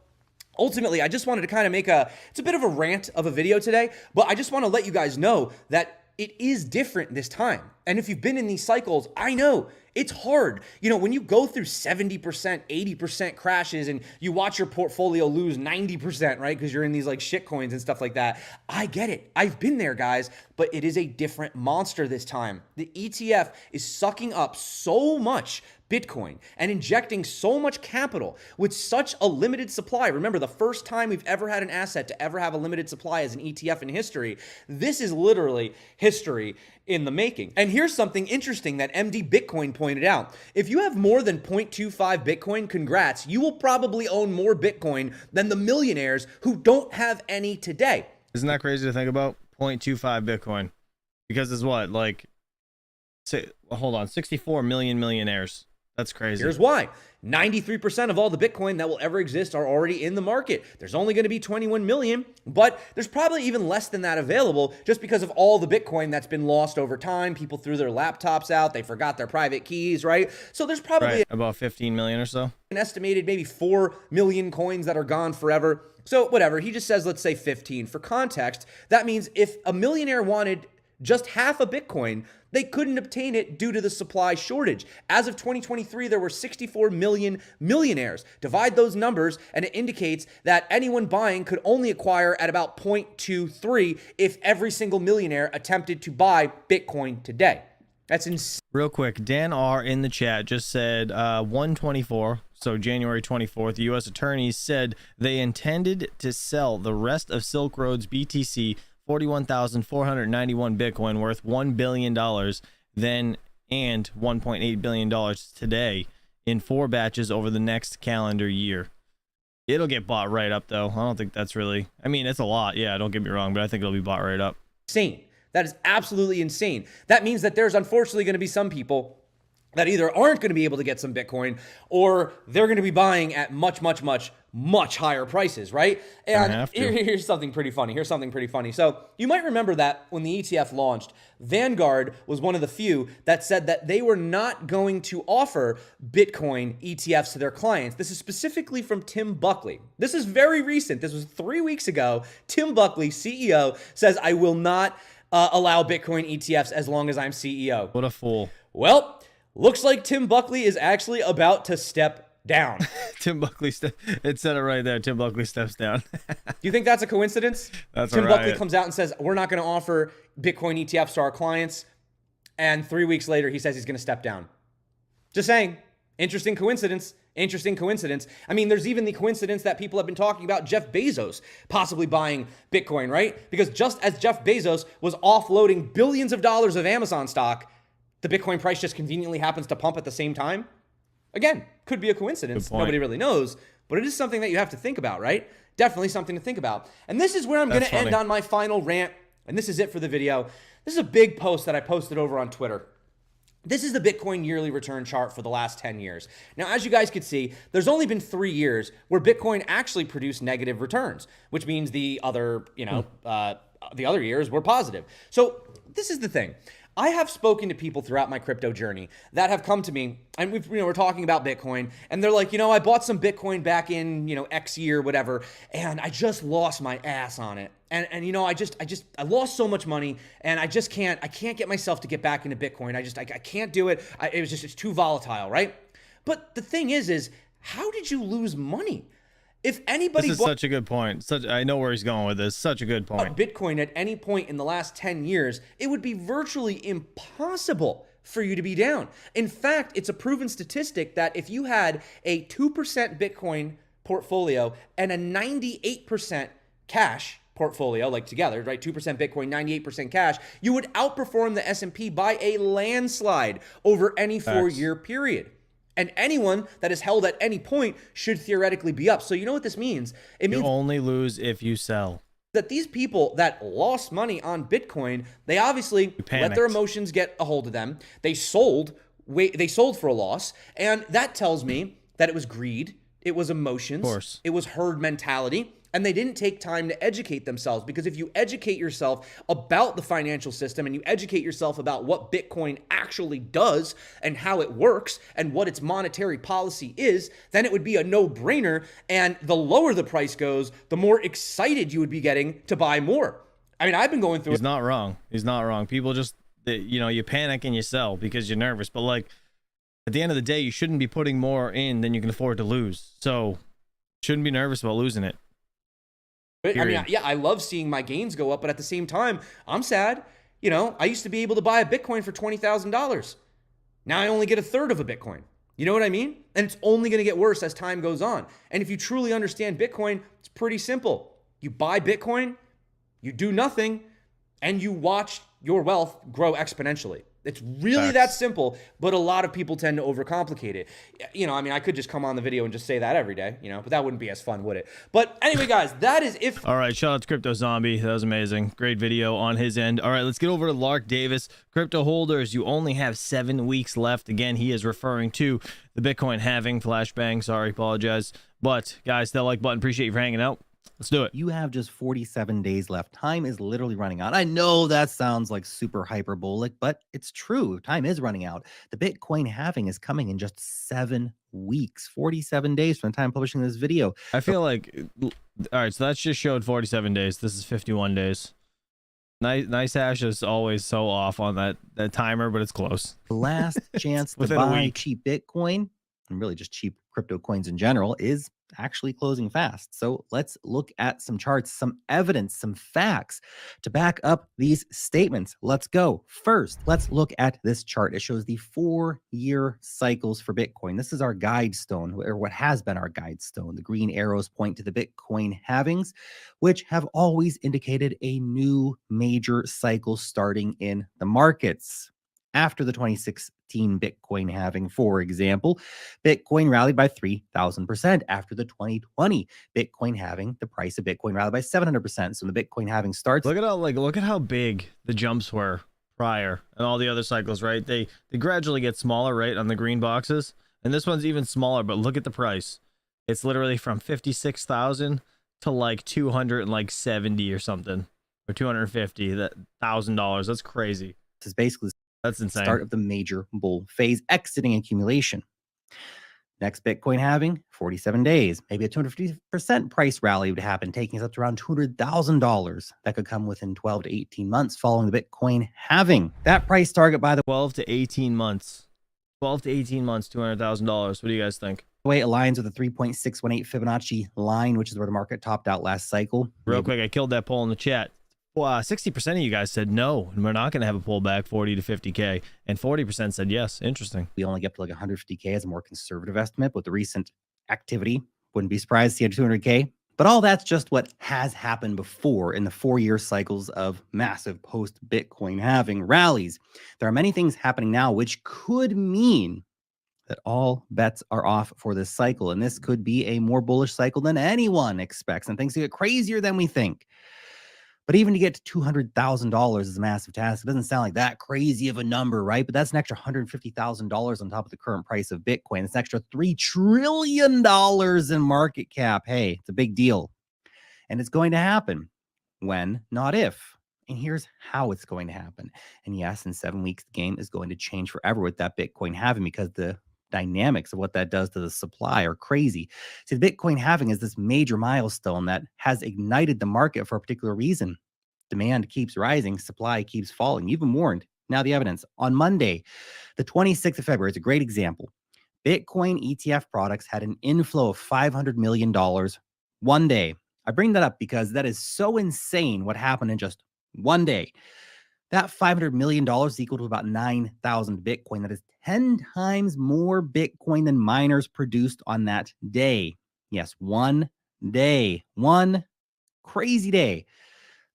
ultimately, I just wanted to kind of it's a bit of a rant of a video today, but I just want to let you guys know that it is different this time. And if you've been in these cycles, I know it's hard. You know, when you go through 70%, 80% crashes and you watch your portfolio lose 90%, right? Because you're in these like shit coins and stuff like that. I get it. I've been there, guys, but it is a different monster this time. The ETF is sucking up so much Bitcoin and injecting so much capital with such a limited supply. Remember, the first time we've ever had an asset to ever have a limited supply as an ETF in history. This is literally history in the making. And here's something interesting that MD Bitcoin pointed out. If you have more than 0.25 Bitcoin, congrats, you will probably own more Bitcoin than the millionaires who don't have any today. Isn't that crazy to think about? 0.25 Bitcoin. Because it's what? Like, hold on, 64 million millionaires. That's crazy. Here's why. 93% of all the Bitcoin that will ever exist are already in the market. There's only going to be 21 million, but there's probably even less than that available just because of all the Bitcoin that's been lost over time. People threw their laptops out. They forgot their private keys, right? So there's probably about 15 million or so. An estimated maybe 4 million coins that are gone forever. So whatever. He just says, let's say 15. For context, that means if a millionaire wanted just half a Bitcoin, they couldn't obtain it due to the supply shortage. As of 2023, there were 64 million millionaires. Divide those numbers, and it indicates that anyone buying could only acquire at about 0.23 if every single millionaire attempted to buy Bitcoin today. That's insane. Real quick, Dan R in the chat just said 124, so January 24th, the U.S. attorneys said they intended to sell the rest of Silk Road's BTC 41,491 Bitcoin worth $1 billion then and $1.8 billion today in 4 batches over the next calendar year. It'll get bought right up, though. I don't think that's really... I mean, it's a lot. Yeah, don't get me wrong, but I think it'll be bought right up. Insane. That is absolutely insane. That means that there's unfortunately going to be some people that either aren't going to be able to get some Bitcoin or they're going to be buying at much higher prices, right? And here's something pretty funny. So you might remember that when the ETF launched, Vanguard was one of the few that said that they were not going to offer Bitcoin ETFs to their clients. This is specifically from Tim Buckley. This is very recent. This was 3 weeks ago. Tim Buckley, CEO, says, I will not allow Bitcoin ETFs as long as I'm CEO. What a fool. Well, looks like Tim Buckley is actually about to step down. Tim Buckley, it said it right there. Tim Buckley steps down. Do you think that's a coincidence? Tim Buckley comes out and says, we're not going to offer Bitcoin ETFs to our clients. And 3 weeks later, he says he's going to step down. Just saying. Interesting coincidence. I mean, there's even the coincidence that people have been talking about Jeff Bezos possibly buying Bitcoin, right? Because just as Jeff Bezos was offloading billions of dollars of Amazon stock, the Bitcoin price just conveniently happens to pump at the same time. Again, could be a coincidence. Nobody really knows, but it is something that you have to think about, right? Definitely something to think about. And this is where I'm going to end on my final rant. And this is it for the video. This is a big post that I posted over on Twitter. This is the Bitcoin yearly return chart for the last 10 years. Now, as you guys can see, there's only been 3 years where Bitcoin actually produced negative returns, which means the other, the other years were positive. So this is the thing. I have spoken to people throughout my crypto journey that have come to me, and we're talking about Bitcoin, and they're like, I bought some Bitcoin back in, X year, whatever, and I just lost my ass on it. And I lost so much money, and I can't get myself to get back into Bitcoin. I can't do it. It's too volatile, right? But the thing is how did you lose money? If anybody... This is such a good point. I know where he's going with this. Such a good point. Bitcoin at any point in the last 10 years, it would be virtually impossible for you to be down. In fact, it's a proven statistic that if you had a 2% Bitcoin portfolio and a 98% cash portfolio, like together, right? 2% Bitcoin, 98% cash, you would outperform the S&P by a landslide over any 4-year period. And anyone that is held at any point should theoretically be up. So you know what this means? It means you only lose if you sell. That these people that lost money on Bitcoin, they obviously let their emotions get a hold of them. They sold for a loss. And that tells me that it was greed. It was emotions. It was herd mentality. And they didn't take time to educate themselves, because if you educate yourself about the financial system and you educate yourself about what Bitcoin actually does and how it works and what its monetary policy is, then it would be a no-brainer. And the lower the price goes, the more excited you would be getting to buy more. I mean, I've been going through... He's not wrong. People just that, you know, you panic and you sell because you're nervous. But like at the end of the day, you shouldn't be putting more in than you can afford to lose. So shouldn't be nervous about losing it. I mean, Period. yeah, I love seeing my gains go up, but at the same time, I'm sad. You know, I used to be able to buy a Bitcoin for $20,000. Now I only get a third of a Bitcoin. You know what I mean? And it's only going to get worse as time goes on. And if you truly understand Bitcoin, it's pretty simple. You buy Bitcoin, you do nothing, and you watch your wealth grow exponentially. It's really that simple, but a lot of people tend to overcomplicate it. You know, I mean, I could just come on the video and just say that every day, you know, but that wouldn't be as fun, would it? But anyway, guys, that is if... All right, shout out to Crypto Zombie. That was amazing. Great video on his end. All right, let's get over to Lark Davis. Crypto holders, you only have 7 weeks left. Again, he is referring to the Bitcoin halving. Flashbang, sorry, apologize. But guys, that like button. Appreciate you for hanging out. Let's do it. You have just 47 days left. Time is literally running out. I know that sounds like super hyperbolic, but it's true. Time is running out. The Bitcoin halving is coming in just 7 weeks, 47 days from the time publishing this video. I feel like, all right, so that's just showed 47 days. This is 51 days. Nice hash is always so off on that timer, but it's close. The last chance to Within a buy week. cheap Bitcoin, and really just cheap crypto coins in general, is actually closing fast. So let's look at some charts, some evidence, some facts to back up these statements. Let's go. First, let's look at this chart. It shows the 4-year cycles for Bitcoin. This is our guide stone, or what has been our guide stone. The green arrows point to the Bitcoin halvings, which have always indicated a new major cycle starting in the markets. After the 2016 Bitcoin halving, for example, Bitcoin rallied by 3,000%. After the 2020 Bitcoin halving, the price of Bitcoin rallied by 700%. So when the Bitcoin halving starts, Look at how big the jumps were prior and all the other cycles, right? They gradually get smaller, right, on the green boxes. And this one's even smaller, but look at the price. It's literally from 56,000 to like 270 or something, or 250, that $1,000. That's crazy. this is basically That's insane. start of the major bull phase, exiting accumulation. Next Bitcoin halving, 47 days. Maybe a 250% price rally would happen, taking us up to around $200,000. That could come within 12 to 18 months following the Bitcoin halving. That price target, by the 12 to 18 months. 12 to 18 months, $200,000. What do you guys think? way aligns with the 3.618 Fibonacci line, which is where the market topped out last cycle. Real quick, I killed that poll in the chat. Well, 60% of you guys said no, we're not going to have a pullback 40 to 50K. And 40% said yes. Interesting. We only get to like 150K as a more conservative estimate, but the recent activity, wouldn't be surprised to see a 200K. But all that's just what has happened before in the 4-year cycles of massive post-Bitcoin halving rallies. There are many things happening now which could mean that all bets are off for this cycle. And this could be a more bullish cycle than anyone expects. And things get crazier than we think. But even to get to $200,000 is a massive task. It doesn't sound like that crazy of a number, right? But that's an extra $150,000 on top of the current price of Bitcoin. It's an extra $3 trillion in market cap. Hey, it's a big deal. And it's going to happen. When, not if. And here's how it's going to happen. And yes, in 7 weeks, the game is going to change forever with that Bitcoin halving, because the dynamics of what that does to the supply are crazy. See, the Bitcoin halving is this major milestone that has ignited the market for a particular reason. Demand keeps rising, supply keeps falling. You've been warned. Now the evidence. On Monday, the 26th of February, is a great example. Bitcoin ETF products had an inflow of $500 million one day. I bring that up because that is so insane what happened in just one day. That $500 million is equal to about 9,000 Bitcoin. That is 10 times more Bitcoin than miners produced on that day. Yes, one day. One crazy day.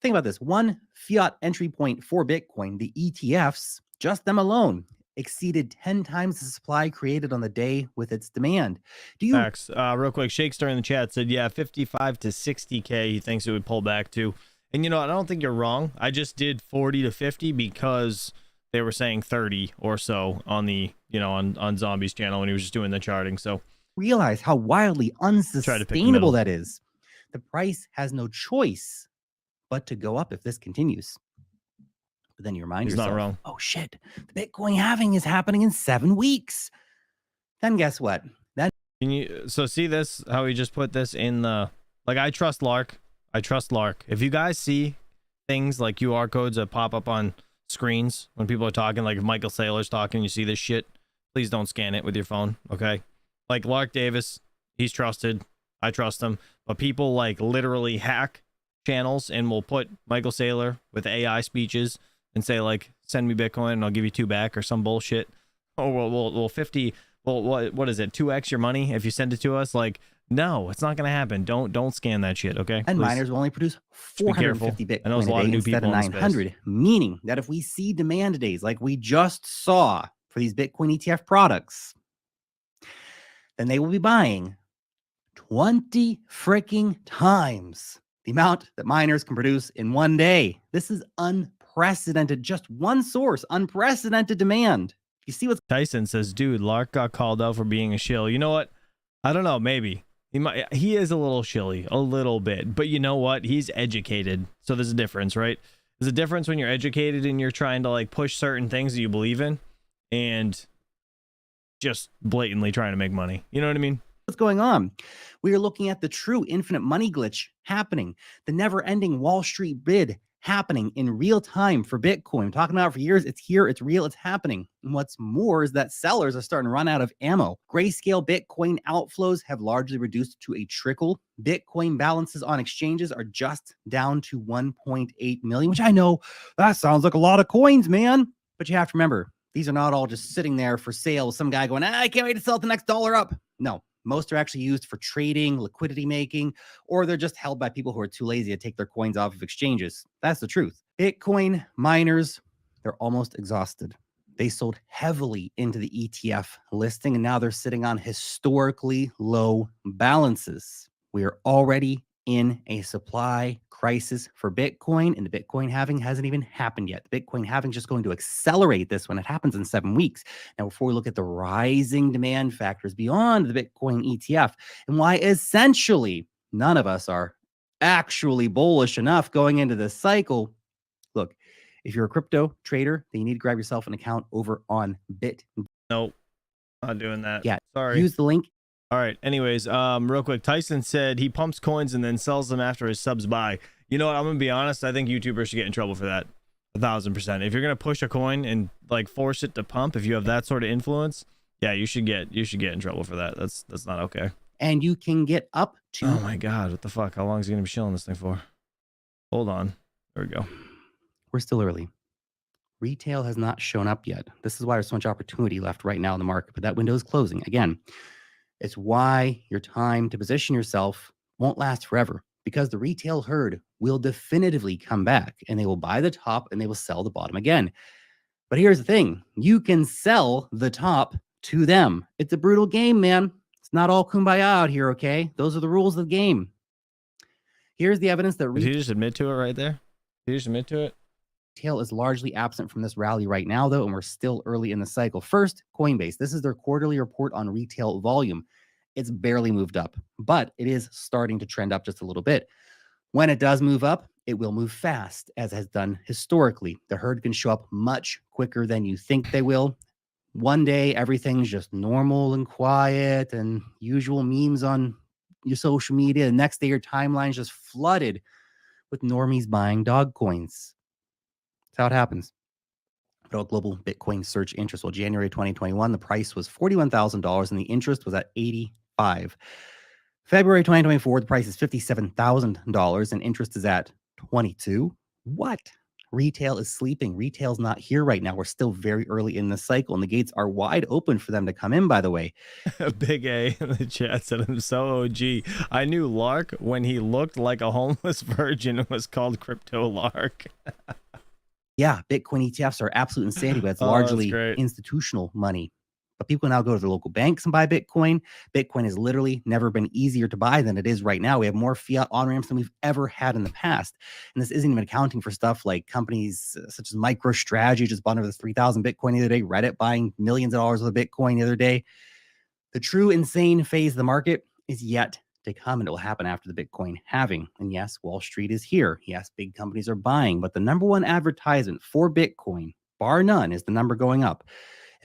Think about this. One fiat entry point for Bitcoin, the ETFs, just them alone, exceeded 10 times the supply created on the day with its demand. Do you... Facts. Real quick, Shakespeare in the chat said, yeah, 55 to 60K he thinks it would pull back to. And you know, I don't think you're wrong. I just did 40 to 50 because they were saying 30 or so on the, you know, on Zombie's channel when he was just doing the charting. So realize how wildly unsustainable that is. The price has no choice but to go up if this continues. But then you remind yourself, not wrong. Oh shit, the Bitcoin halving is happening in 7 weeks. Then guess what? Then can you see this, how he just put this in the, like, I trust Lark. I trust Lark. If you guys see things like QR codes that pop up on screens when people are talking. Like if Michael Saylor's talking, you see this shit, please don't scan it with your phone, okay? Like Lark Davis, he's trusted. I trust him. But people like literally hack channels and will put Michael Saylor with AI speeches and say like, send me Bitcoin and I'll give you 2 back or some bullshit. Oh, well 50, well, what is it? 2x your money if you send it to us? Like, no, it's not going to happen. Don't scan that shit, okay? And Please. miners will only produce 450 Bitcoin I know there's a lot a of day new instead people of in the space. 900, meaning that if we see demand days like we just saw for these Bitcoin ETF products, then they will be buying 20 freaking times the amount that miners can produce in one day. This is unprecedented. Just one source, unprecedented demand. You see what's Tyson says, dude, Lark got called out for being a shill. You know what? I don't know. Maybe he is a little shilly, a little bit, but you know what? He's educated. So there's a difference, right? There's a difference when you're educated and you're trying to like push certain things that you believe in and just blatantly trying to make money. You know what I mean? what's going on. We are looking at the true infinite money glitch happening, the never-ending Wall Street bid happening in real time for Bitcoin. I'm talking about it for years. It's here, it's real, it's happening. And what's more is that sellers are starting to run out of ammo. Grayscale Bitcoin outflows have largely reduced to a trickle. Bitcoin balances on exchanges are just down to 1.8 million, which I know that sounds like a lot of coins, man. But you have to remember, these are not all just sitting there for sale. Some guy going, I can't wait to sell it the next dollar up. No, most are actually used for trading, liquidity making, or they're just held by people who are too lazy to take their coins off of exchanges. That's the truth. Bitcoin miners, they're almost exhausted. They sold heavily into the ETF listing, and now they're sitting on historically low balances. We are already in a supply crisis for Bitcoin, and the Bitcoin halving hasn't even happened yet. The Bitcoin halving is just going to accelerate this when it happens in 7 weeks. Now, before we look at the rising demand factors beyond the Bitcoin ETF and why essentially none of us are actually bullish enough going into this cycle, look, if you're a crypto trader, then you need to grab yourself an account over on Bit. Nope, not doing that. Yeah, sorry. use the link. All right. Anyways, real quick, Tyson said he pumps coins and then sells them after his subs buy. You know what? I'm gonna be honest. I think YouTubers should get in trouble for that. 1000%. If you're gonna push a coin and like force it to pump, if you have that sort of influence, yeah, you should get in trouble for that. That's not okay. And you can get up to. Oh my God! What the fuck? How long is he gonna be shilling this thing for? Hold on. There we go. We're still early. Retail has not shown up yet. This is why there's so much opportunity left right now in the market, but that window is closing. Again, it's why your time to position yourself won't last forever, because the retail herd will definitively come back and they will buy the top and they will sell the bottom again. But here's the thing. You can sell the top to them. It's a brutal game, man. It's not all kumbaya out here, okay? Those are the rules of the game. Here's the evidence that Did he just admit to it right there? Did he just admit to it? Retail is largely absent from this rally right now, though, and we're still early in the cycle. First, Coinbase. This is their quarterly report on retail volume. It's barely moved up, but it is starting to trend up just a little bit. When it does move up, it will move fast, as has done historically. The herd can show up much quicker than you think they will. One day, everything's just normal and quiet and usual memes on your social media. The next day, your timeline's just flooded with normies buying dog coins. That's how it happens. But global Bitcoin search interest. Well, January 2021, the price was $41,000 and the interest was at 85. February 2024, the price is $57,000 and interest is at 22. What? Retail is sleeping. Retail's not here right now. We're still very early in the cycle and the gates are wide open for them to come in, by the way. Big A in the chat said, I'm so OG. I knew Lark when he looked like a homeless virgin and was called Crypto Lark. Yeah, Bitcoin ETFs are absolute insanity, but it's largely institutional money. But people now go to their local banks and buy Bitcoin. Bitcoin has literally never been easier to buy than it is right now. We have more fiat on-ramps than we've ever had in the past. And this isn't even accounting for stuff like companies such as MicroStrategy just bought over 3,000 Bitcoin the other day, Reddit buying millions of dollars of Bitcoin the other day. The true insane phase of the market is yet to come, and it will happen after the Bitcoin halving. And yes, Wall Street is here. Yes, big companies are buying, but the number one advertisement for Bitcoin, bar none, is the number going up.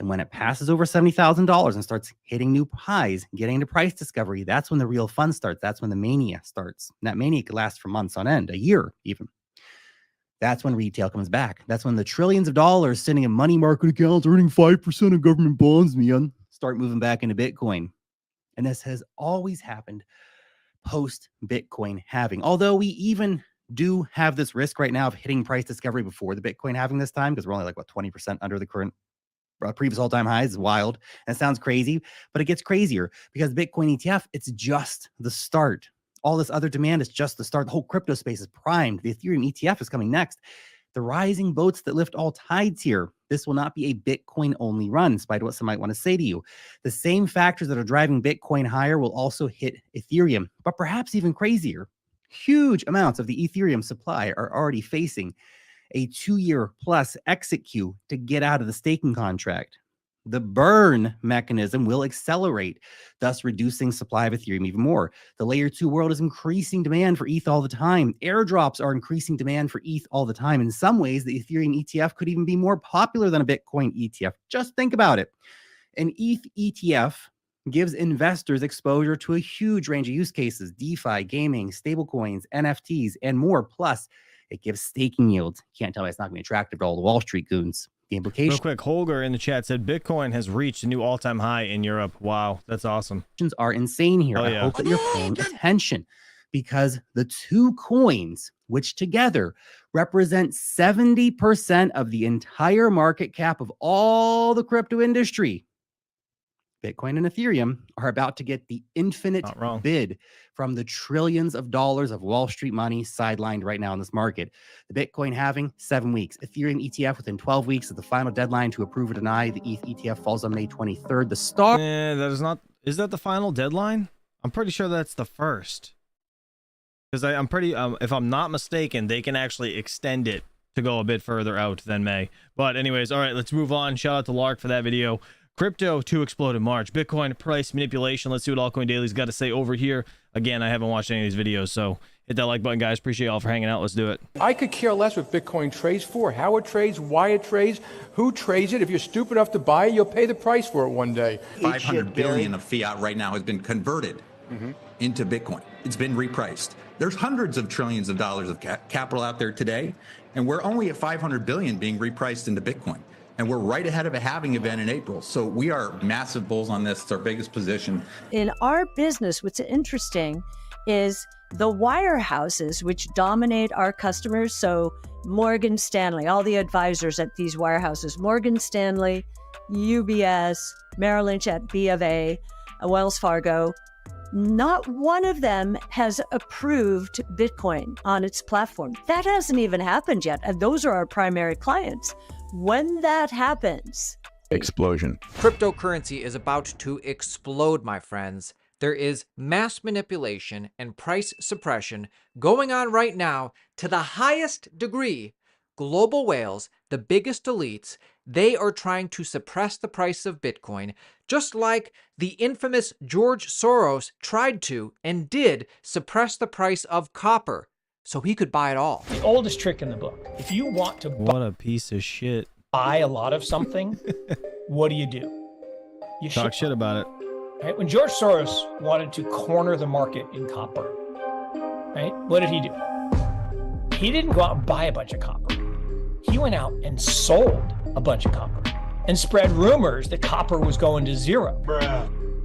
And when it passes over $70,000 and starts hitting new highs, getting into price discovery, that's when the real fun starts. That's when the mania starts. And that mania could last for months on end, a year even. That's when retail comes back. That's when the trillions of dollars sitting in money market accounts earning 5% of government bonds, man, start moving back into Bitcoin. And this has always happened post Bitcoin halving. Although we even do have this risk right now of hitting price discovery before the Bitcoin halving this time, because we're only like, what, 20% under the current previous all-time highs. Is wild. That sounds crazy, but it gets crazier because Bitcoin ETF, it's just the start. All this other demand is just the start. The whole crypto space is primed. The Ethereum ETF is coming next. The rising boats that lift all tides here. This will not be a Bitcoin-only run, despite what some might want to say to you. The same factors that are driving Bitcoin higher will also hit Ethereum, but perhaps even crazier. Huge amounts of the Ethereum supply are already facing a 2-year plus exit queue to get out of the staking contract. The burn mechanism will accelerate, thus reducing supply of Ethereum even more. The layer 2 world is increasing demand for ETH all the time. Airdrops are increasing demand for ETH all the time. In some ways, the Ethereum ETF could even be more popular than a Bitcoin ETF. Just think about it. An ETH ETF gives investors exposure to a huge range of use cases: DeFi, gaming, stablecoins, NFTs, and more. Plus, it gives staking yields. Can't tell me it's not going to be attractive to all the Wall Street goons. The implication. Real quick, Holger in the chat said Bitcoin has reached a new all-time high in Europe. Wow, that's awesome. Are insane here. Oh, I yeah. hope that you're paying attention, because the two coins, which together represent 70% of the entire market cap of all the crypto industry, Bitcoin and Ethereum, are about to get the infinite bid from the trillions of dollars of Wall Street money sidelined right now in this market. The Bitcoin halving, 7 weeks. Ethereum ETF within 12 weeks is the final deadline to approve or deny. The ETH ETF falls on May 23rd. The stock. That is not. Is that the final deadline? I'm pretty sure that's the first. Because I'm pretty. If I'm not mistaken, they can actually extend it to go a bit further out than May. But anyways, all right, let's move on. Shout out to Lark for that video. Crypto to explode in March. Bitcoin price manipulation. Let's see what Altcoin Daily's got to say over here. Again, I haven't watched any of these videos, so hit that like button, guys. Appreciate y'all for hanging out. Let's do it. I could care less what Bitcoin trades for, how it trades, why it trades, who trades it. If you're stupid enough to buy it, you'll pay the price for it one day. 500 billion of fiat right now has been converted into Bitcoin. It's been repriced. There's hundreds of trillions of dollars of capital out there today, and we're only at 500 billion being repriced into Bitcoin. And we're right ahead of a halving event in April. So we are massive bulls on this. It's our biggest position. In our business, what's interesting is the wirehouses, which dominate our customers. So Morgan Stanley, all the advisors at these wirehouses, Morgan Stanley, UBS, Merrill Lynch at B of A, Wells Fargo, not one of them has approved Bitcoin on its platform. That hasn't even happened yet. And those are our primary clients. When that happens, Explosion. Cryptocurrency is about to explode, my friends. There is mass manipulation and price suppression going on right now to the highest degree. Global whales, the biggest elites, they are trying to suppress the price of Bitcoin, just like the infamous George Soros tried to and did suppress the price of copper, so he could buy it all. The oldest trick in the book. If you want to What a piece of shit. buy a lot of something, what do? You Talk shit about it. Right? When George Soros wanted to corner the market in copper, right? What did he do? He didn't go out and buy a bunch of copper. He went out and sold a bunch of copper and spread rumors that copper was going to zero.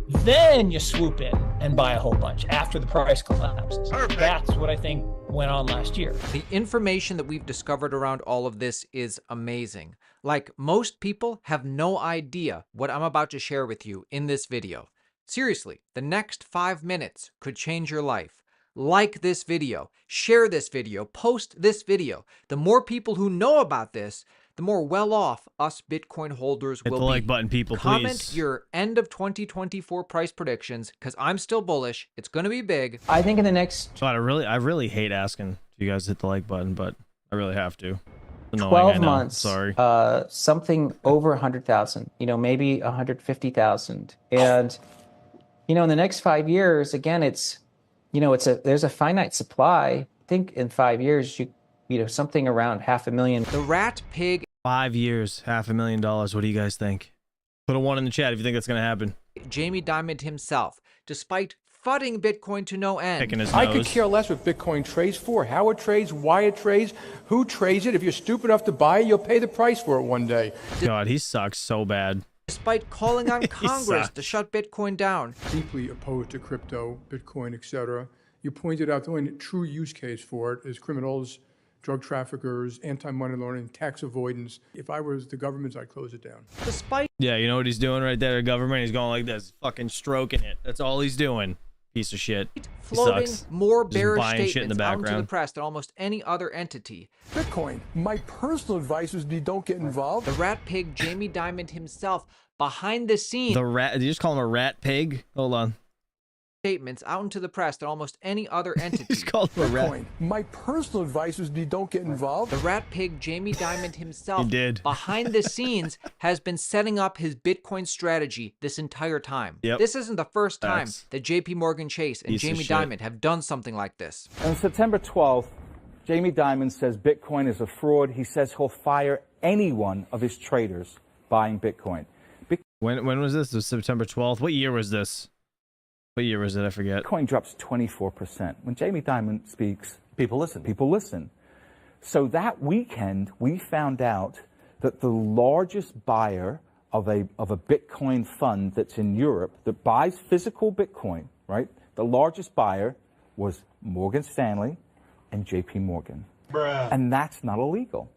Then you swoop in and buy a whole bunch after the price collapses. Perfect. That's what I think went on last year. The information that we've discovered around all of this is amazing. Like, most people have no idea what I'm about to share with you in this video. Seriously, the next 5 minutes could change your life. Like this video, share this video, post this video. The more people who know about this, the more well off us Bitcoin holders will be. Hit the like button, people, Comment please. your end of 2024 price predictions, because I'm still bullish. It's going to be big. I think in the next God, I really hate asking you guys to hit the like button, but I really have to. It's annoying, 12 I know. months, Sorry. something over 100,000, maybe 150,000. And, in the next 5 years, again, it's, there's a finite supply. I think in 5 years, something around 500,000. The rat pig 5 years, $500,000. What do you guys think? Put a 1 in the chat if you think that's going to happen. Jamie Dimon himself, despite fudding Bitcoin to no end. Picking his I could nose. care less what Bitcoin trades for, how it trades, why it trades, who trades it. If you're stupid enough to buy it, you'll pay the price for it one day. God, he sucks so bad. Despite calling on Congress to sucks. shut Bitcoin down. Deeply opposed to crypto, Bitcoin, etc. You pointed out the only true use case for it is criminals, drug traffickers, anti-money laundering, tax avoidance. If I was the government, I'd close it down. Despite Yeah, you know what he's doing right there, government? He's going like this, fucking stroking it. That's all he's doing. Piece of shit. He floating sucks. more Just bearish buying shit in the statements out into the background. press than almost any other entity. Bitcoin. My personal advice is you don't get involved. The rat pig Jamie Dimon himself behind the scenes The rat, did you just call him a rat pig? Hold on. statements out into the press than almost any other entity. He's called him a rat. Bitcoin. My personal advice is you don't get involved. The rat pig Jamie Dimon himself He did. behind the scenes has been setting up his Bitcoin strategy this entire time. Yep. This isn't the first time Facts. that JP Morgan Chase and Piece of Jamie shit. Dimon have done something like this. On September 12th, Jamie Dimon says Bitcoin is a fraud. He says he'll fire any one of his traders buying Bitcoin. When was this? It was September 12th. What year was this? What year was it? I forget. Bitcoin drops 24%. When Jamie Dimon speaks, people listen. People listen. So that weekend, we found out that the largest buyer of a Bitcoin fund that's in Europe that buys physical Bitcoin, right? The largest buyer was Morgan Stanley and JP Morgan. Bruh. And that's not illegal.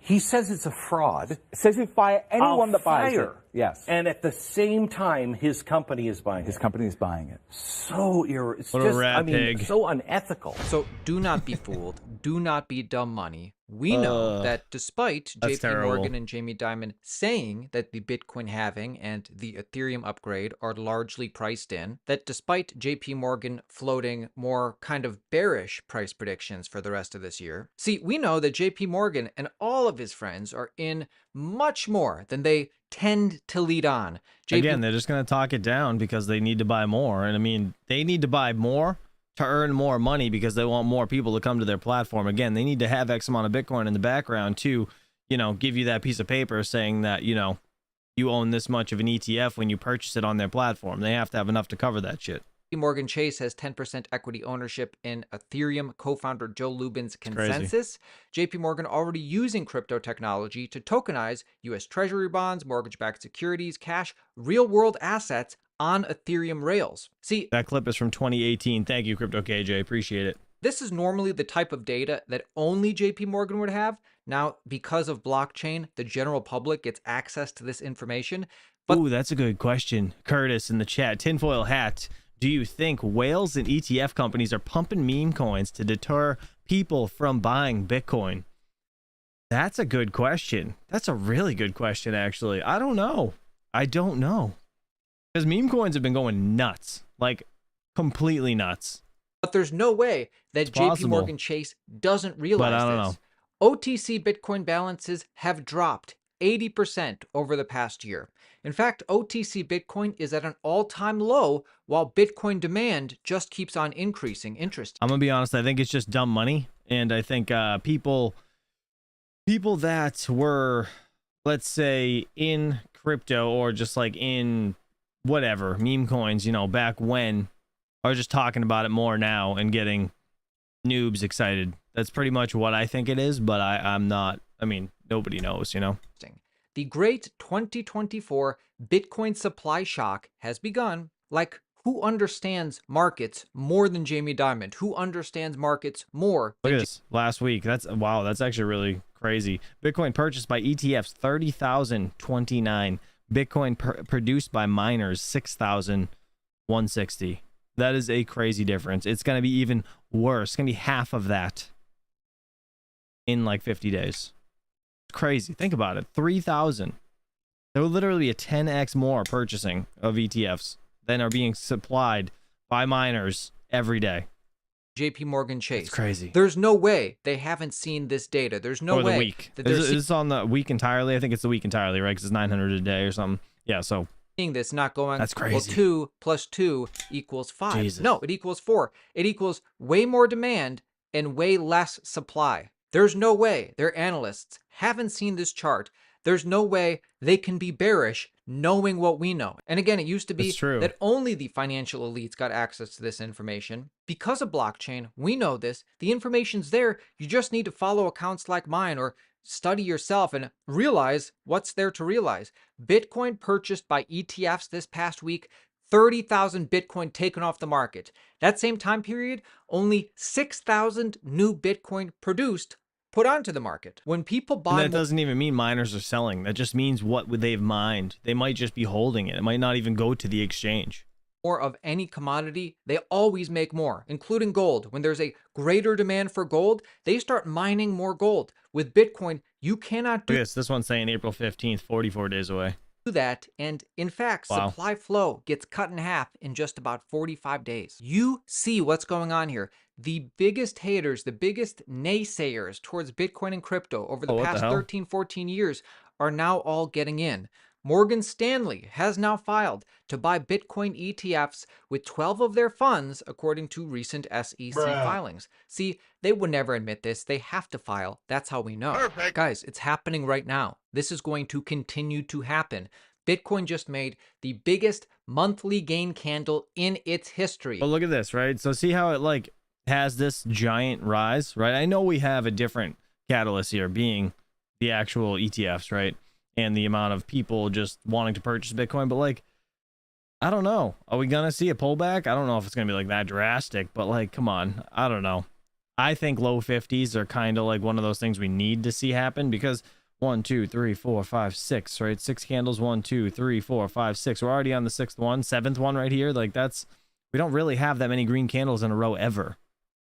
He says it's a fraud. It says he'll fire anyone that buys it. Yes. And at the same time, his company is buying His it. company is buying it. So it's What a just, rat I mean, pig. so unethical. So do not be fooled. Do not be dumb money. We know that despite That's JP terrible. Morgan and Jamie Dimon saying that the Bitcoin halving and the Ethereum upgrade are largely priced in, that despite JP Morgan floating more kind of bearish price predictions for the rest of this year, see, we know that JP Morgan and all of his friends are in much more than they tend to lead on. Again, they're just going to talk it down because they need to buy more. And I mean, they need to buy more to earn more money because they want more people to come to their platform. Again, they need to have X amount of Bitcoin in the background to, you know, give you that piece of paper saying that, you know, you own this much of an ETF when you purchase it on their platform. They have to have enough to cover that shit. Morgan Chase has 10% equity ownership in Ethereum co-founder Joe Lubin's Consensus. JP Morgan already using crypto technology to tokenize US Treasury bonds, mortgage-backed securities, cash, real-world assets on Ethereum rails. See, that clip is from 2018. Thank you, Crypto KJ. Appreciate it. This is normally the type of data that only JP Morgan would have. Now, because of blockchain, the general public gets access to this information. But ooh, that's a good question. Curtis in the chat, tinfoil hat. Do you think whales and ETF companies are pumping meme coins to deter people from buying Bitcoin? That's a good question. That's a really good question, actually. I don't know. I don't know. Because meme coins have been going nuts. Like, completely nuts. But there's no way that It's JP possible. Morgan Chase doesn't realize But I don't this. know. OTC Bitcoin balances have dropped 80% over the past year. In fact, OTC Bitcoin is at an all-time low while Bitcoin demand just keeps on increasing. Interest. I'm going to be honest. I think it's just dumb money. And I think people that were, let's say, in crypto or just like in whatever, meme coins, you know, back when, are just talking about it more now and getting noobs excited. That's pretty much what I think it is, but I'm not, I mean, nobody knows, you know? The great 2024 Bitcoin supply shock has begun. Like, who understands markets more than Jamie Dimon? Who understands markets more Look than at this last week. That's wow. That's actually really crazy. Bitcoin purchased by ETFs 30,029. Bitcoin produced by miners 6,160. That is a crazy difference. It's going to be even worse. It's going to be half of that in like 50 days. It's crazy. Think about it. 3,000. There will literally be a 10x more purchasing of ETFs than are being supplied by miners every day. JP Morgan Chase. It's crazy. There's no way they haven't seen this data. There's no or way the week. that they're Is this on the week entirely? I think it's the week entirely, right? Because it's 900 a day or something. Yeah, so seeing this not going. That's crazy. Well, 2 plus 2 equals 5. Jesus. No, it equals 4. It equals way more demand and way less supply. There's no way their analysts haven't seen this chart. There's no way they can be bearish knowing what we know. And again, it used to be It's true. that only the financial elites got access to this information. Because of blockchain, we know this. The information's there. You just need to follow accounts like mine or study yourself and realize what's there to realize. Bitcoin purchased by ETFs this past week, 30,000 Bitcoin taken off the market. That same time period, only 6,000 new Bitcoin produced put onto the market. When people buy, and that doesn't even mean miners are selling. That just means what they've mined. They might just be holding it. It might not even go to the exchange. more of any commodity, they always make more, including gold. When there's a greater demand for gold, they start mining more gold. With Bitcoin, you cannot do This one's saying April 15th, 44 days away. that, and in fact, supply flow gets cut in half in just about 45 days. You see what's going on here. The biggest haters, the biggest naysayers towards Bitcoin and crypto over the past 13, 14 years are now all getting in. Morgan Stanley has now filed to buy Bitcoin ETFs with 12 of their funds, according to recent SEC filings. See, they would never admit this. They have to file. That's how we know. Perfect. Guys, it's happening right now. This is going to continue to happen. Bitcoin just made the biggest monthly gain candle in its history. But look at this, right? So see how it has this giant rise, right? I know we have a different catalyst here being the actual ETFs, right? And the amount of people just wanting to purchase Bitcoin, but I don't know. Are we gonna see a pullback? I don't know if it's gonna be that drastic, but come on. I don't know. I think low 50s are kind of one of those things we need to see happen, because 1, 2, 3, 4, 5, 6, right? 6 candles, 1, 2, 3, 4, 5, 6. We're already on the 6th one, 7th one right here. We don't really have that many green candles in a row ever.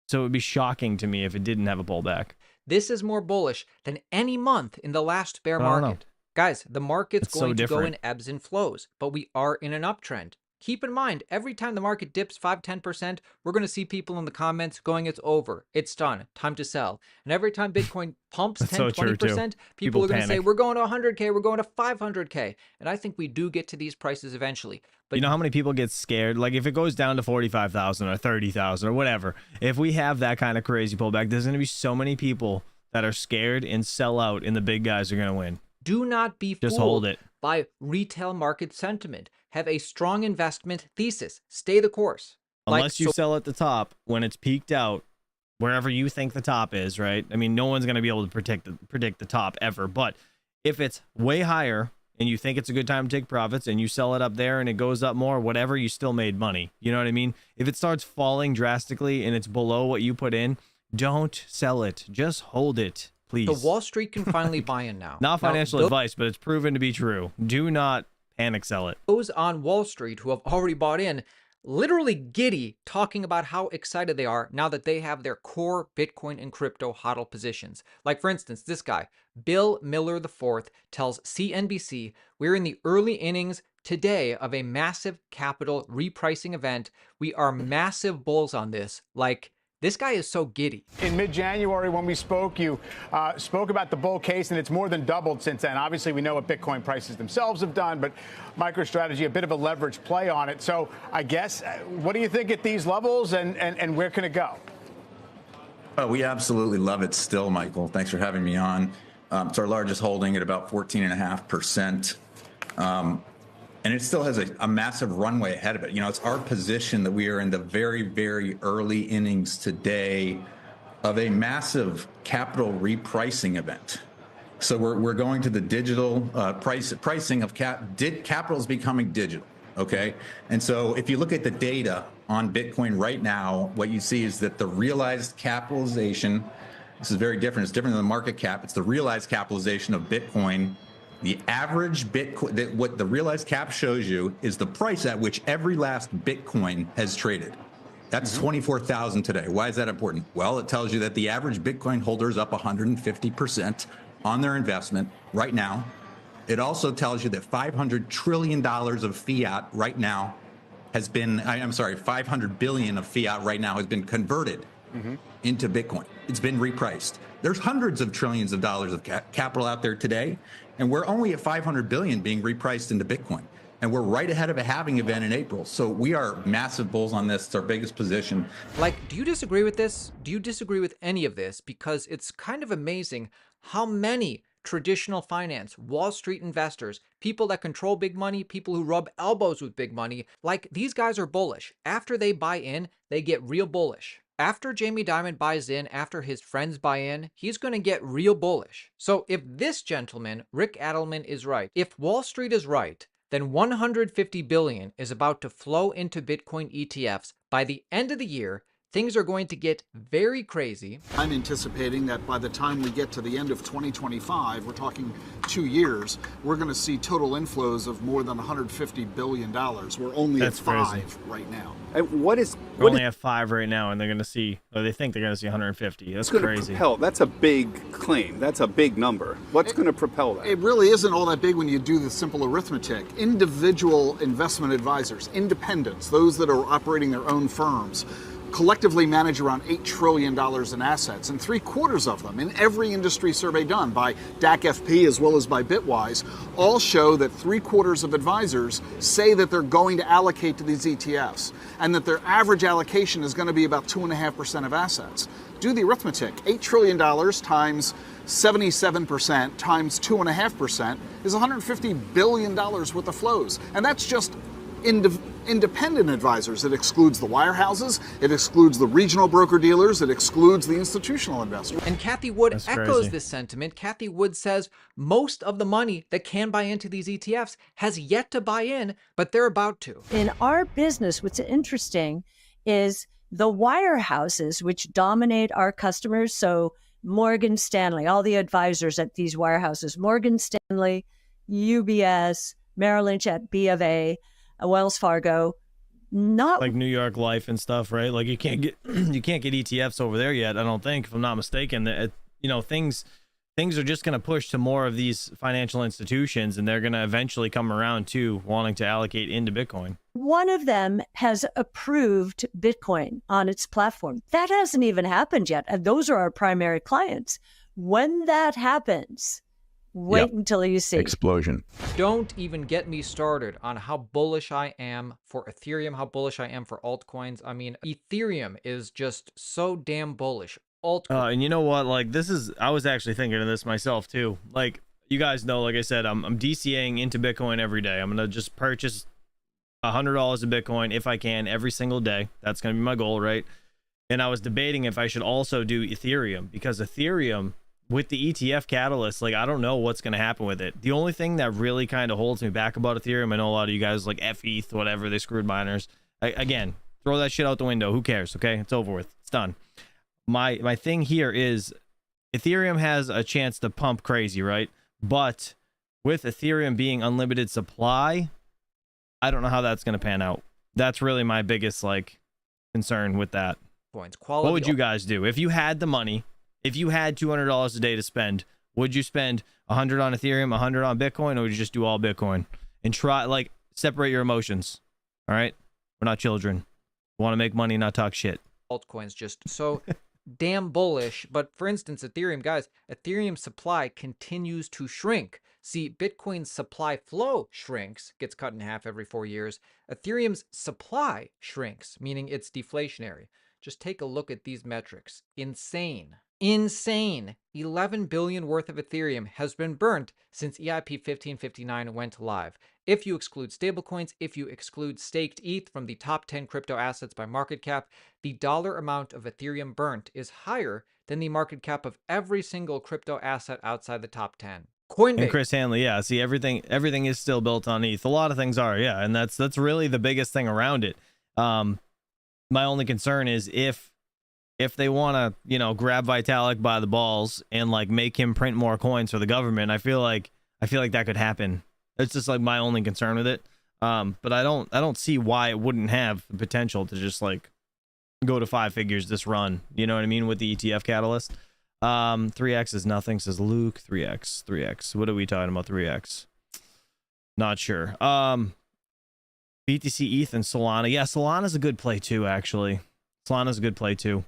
So it would be shocking to me if it didn't have a pullback. This is more bullish than any month in the last bear market. Guys, the market's going to go in ebbs and flows, but we are in an uptrend. Keep in mind, every time the market dips 5-10%, we're going to see people in the comments going, it's over, it's done, time to sell. And every time Bitcoin pumps 10-20%, people are going to say, we're going to 100K, we're going to 500K. And I think we do get to these prices eventually. But you know how many people get scared? If it goes down to 45,000 or 30,000 or whatever, if we have that kind of crazy pullback, there's going to be so many people that are scared and sell out, and the big guys are going to win. Do not be Just hold it. by retail market sentiment. Have a strong investment thesis. Stay the course. Unless you sell at the top when it's peaked out, wherever you think the top is, right? I mean, no one's going to be able to predict the top ever. But if it's way higher and you think it's a good time to take profits and you sell it up there and it goes up more, whatever, you still made money. You know what I mean? If it starts falling drastically and it's below what you put in, don't sell it. Just hold it. Please. So Wall Street can finally buy in now. Not financial advice, but it's proven to be true. Do not panic sell it. Those on Wall Street who have already bought in, literally giddy, talking about how excited they are now that they have their core Bitcoin and crypto hodl positions. For instance, this guy, Bill Miller IV, tells CNBC, we're in the early innings today of a massive capital repricing event. We are massive bulls on this. This guy is so giddy. In mid-January, when we spoke, you spoke about the bull case, and it's more than doubled since then. Obviously, we know what Bitcoin prices themselves have done, but MicroStrategy, a bit of a leverage play on it. So I guess, what do you think at these levels, and where can it go? We absolutely love it still, Michael. Thanks for having me on. It's our largest holding at about 14.5%. And it still has a massive runway ahead of it. It's our position that we are in the very, very early innings today of a massive capital repricing event. So we're going to the digital pricing of capital is becoming digital. Okay. And so if you look at the data on Bitcoin right now, what you see is that the realized capitalization, this is very different. It's different than the market cap. It's the realized capitalization of Bitcoin. The average Bitcoin, what the realized cap shows you is the price at which every last Bitcoin has traded. That's 24,000 today. Why is that important? Well, it tells you that the average Bitcoin holder is up 150% on their investment right now. It also tells you that $500 trillion of fiat right now has been, $500 billion of fiat right now has been converted into Bitcoin. It's been repriced. There's hundreds of trillions of dollars of capital out there today, and we're only at 500 billion being repriced into Bitcoin. And we're right ahead of a halving event in April. So we are massive bulls on this. It's our biggest position. Do you disagree with this? Do you disagree with any of this? Because it's kind of amazing how many traditional finance, Wall Street investors, people that control big money, people who rub elbows with big money, like these guys are bullish. After they buy in, they get real bullish. After Jamie Dimon buys in, after his friends buy in, he's going to get real bullish. So if this gentleman, Rick Adelman, is right, if Wall Street is right, then 150 billion is about to flow into Bitcoin ETFs by the end of the year. Things are going to get very crazy. I'm anticipating that by the time we get to the end of 2025, we're talking 2 years, we're going to see total inflows of more than $150 billion. We're only at 5 right now. We're only at 5 right now, and they're going to see, or they think they're going to see 150. That's crazy. That's a big claim. That's a big number. What's going to propel that? It really isn't all that big when you do the simple arithmetic. Individual investment advisors, independents, those that are operating their own firms, collectively manage around $8 trillion in assets, and 3/4 of them in every industry survey done by DAC-FP as well as by Bitwise all show that 3/4 of advisors say that they're going to allocate to these ETFs and that their average allocation is going to be about 2.5% of assets. Do the arithmetic. $8 trillion times 77% times 2.5% is $150 billion worth of flows, and that's just independent advisors. It excludes the wirehouses, it excludes the regional broker-dealers, it excludes the institutional investors. And Cathie Wood That's echoes crazy. this sentiment. Cathie Wood says most of the money that can buy into these ETFs has yet to buy in, but they're about to. In our business, what's interesting is the wirehouses, which dominate our customers. So Morgan Stanley, all the advisors at these wirehouses, Morgan Stanley, UBS, Merrill Lynch at B of A, Wells Fargo, not Like New York Life and stuff, right? Like you can't get ETFs over there yet, I don't think, if I'm not mistaken. Things are just going to push to more of these financial institutions, and they're going to eventually come around to wanting to allocate into Bitcoin. one of them has approved Bitcoin on its platform. That hasn't even happened yet. And those are our primary clients. When that happens, wait until you see. Explosion. Don't even get me started on how bullish I am for Ethereum, how bullish I am for altcoins. I mean, Ethereum is just so damn bullish. And you know what? Like, I was actually thinking of this myself too. Like, you guys know, like I said, I'm DCAing into Bitcoin every day. I'm going to just purchase $100 of Bitcoin if I can every single day. That's going to be my goal, right? And I was debating if I should also do Ethereum, because Ethereum, with the ETF catalyst, like, I don't know what's going to happen with it. The only thing that really kind of holds me back about Ethereum, I know a lot of you guys like ETH, whatever, they screwed miners. Again, throw that shit out the window. Who cares? Okay, it's over with. It's done. My thing here is Ethereum has a chance to pump crazy, right? But with Ethereum being unlimited supply, I don't know how that's going to pan out. That's really my biggest concern with that. What would you guys do if you had the money? If you had $200 a day to spend, would you spend 100 on Ethereum, 100 on Bitcoin, or would you just do all Bitcoin and try separate your emotions? All right, we're not children. We want to make money, not talk shit. Altcoins just so damn bullish. But for instance, Ethereum, guys, Ethereum supply continues to shrink. See, Bitcoin's supply flow shrinks, gets cut in half every 4 years. Ethereum's supply shrinks, meaning it's deflationary. Just take a look at these metrics. Insane. 11 billion worth of Ethereum has been burnt since EIP 1559 went live. If you exclude stablecoins, if you exclude staked ETH from the top 10 crypto assets by market cap, the dollar amount of Ethereum burnt is higher than the market cap of every single crypto asset outside the top 10. Coinbase. And Chris Hanley, yeah. See, everything is still built on ETH. A lot of things are, yeah, and that's really the biggest thing around it. My only concern is if they want to, grab Vitalik by the balls and make him print more coins for the government, I feel like that could happen. It's just my only concern with it. But I don't see why it wouldn't have the potential to just go to 5 figures this run. You know what I mean, with the ETF catalyst. 3x is nothing, says Luke. 3x. What are we talking about? 3x. Not sure. BTC, ETH, and Solana. Yeah, Solana's a good play too, actually. Solana's a good play too.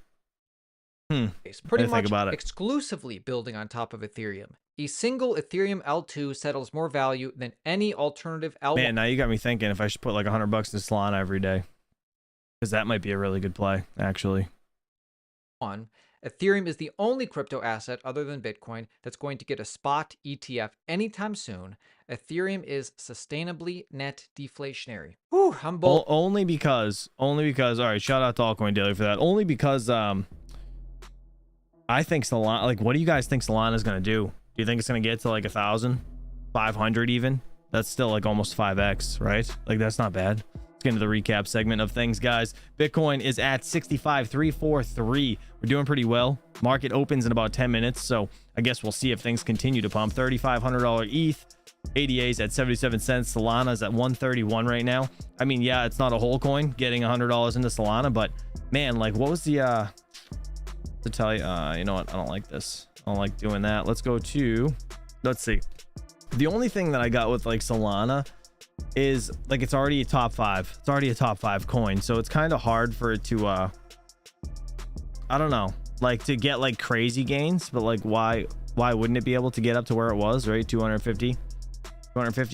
Pretty much exclusively building on top of Ethereum. A single Ethereum L2 settles more value than any alternative L1. Man, now you got me thinking if I should put $100 into Solana every day, because that might be a really good play, actually. Ethereum is the only crypto asset other than Bitcoin that's going to get a spot ETF anytime soon. Ethereum is sustainably net deflationary. Whew, I'm bold. Only because, all right, shout out to Altcoin Daily for that. Only because, I think Solana, like, what do you guys think Solana is going to do? Do you think it's going to get to like 1,000, 500 even? That's still like almost 5x, right? Like, that's not bad. Let's get into the recap segment of things, guys. Bitcoin is at 65,343. We're doing pretty well. Market opens in about 10 minutes, so I guess we'll see if things continue to pump. $3,500 ETH. ADA's at 77 cents. Solana's at 131 right now. I mean, yeah, it's not a whole coin getting $100 into Solana, but man, like, what was the to tell you, you know what, I don't like this. I don't like doing that. Let's go to, let's see. The only thing that I got with like Solana is like, it's already a top 5. It's already a top 5 coin, so it's kind of hard for it to I don't know, like, to get like crazy gains. But like, why wouldn't it be able to get up to where it was, right? 250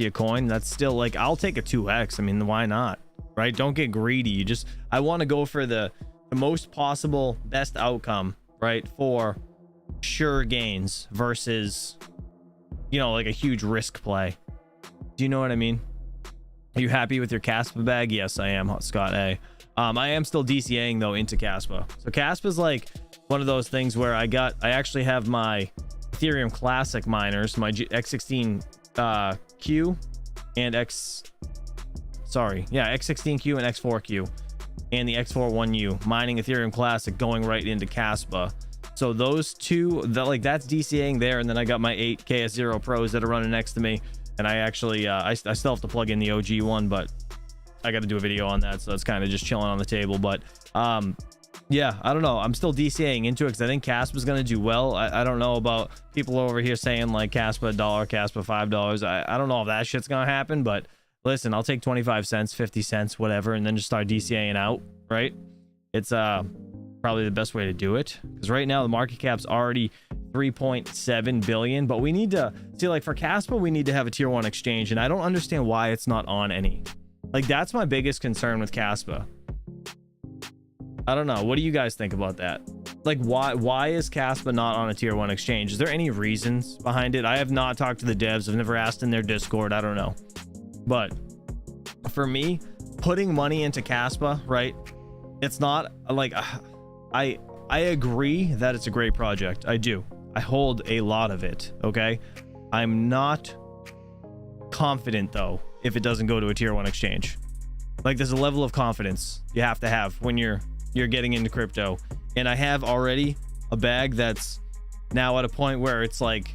a coin. That's still like, I'll take a 2x. I mean, why not, right? Don't get greedy. You just, I want to go for the most possible best outcome, right, for sure gains versus, you know, like a huge risk play. Do you know what I mean? Are you happy with your Kaspa bag? Yes, I am, Scott A. I am still DCAing though into Kaspa. So Kaspa is like one of those things where I actually have my Ethereum Classic miners, my X16 Q and X16Q and X4Q and the X41U mining Ethereum Classic going right into Kaspa. So those two, that's DCAing there, and then I got my 8 KS0 Pros that are running next to me, and I actually I still have to plug in the OG one, but I got to do a video on that, so it's kind of just chilling on the table. But yeah, I don't know, I'm still DCAing into it because I think Kaspa's going to do well. I don't know about people over here saying like Kaspa $1, Kaspa $5. I don't know if that shit's going to happen, but listen, I'll take 25 cents, 50 cents, whatever, and then just start DCAing out, right? It's probably the best way to do it, because right now the market cap's already 3.7 billion, but we need to see, like, for Kaspa we need to have a tier 1 exchange, and I don't understand why it's not on any. Like, that's my biggest concern with Kaspa. I don't know, what do you guys think about that? Like, why is Kaspa not on a tier 1 exchange? Is there any reasons behind it? I have not talked to the devs. I've never asked in their Discord. I don't know, but for me, putting money into Kaspa, right, it's not like, I agree that it's a great project. I do. I hold a lot of it, okay? I'm not confident though if it doesn't go to a tier 1 exchange. Like, there's a level of confidence you have to have when you're getting into crypto, and I have already a bag that's now at a point where it's like,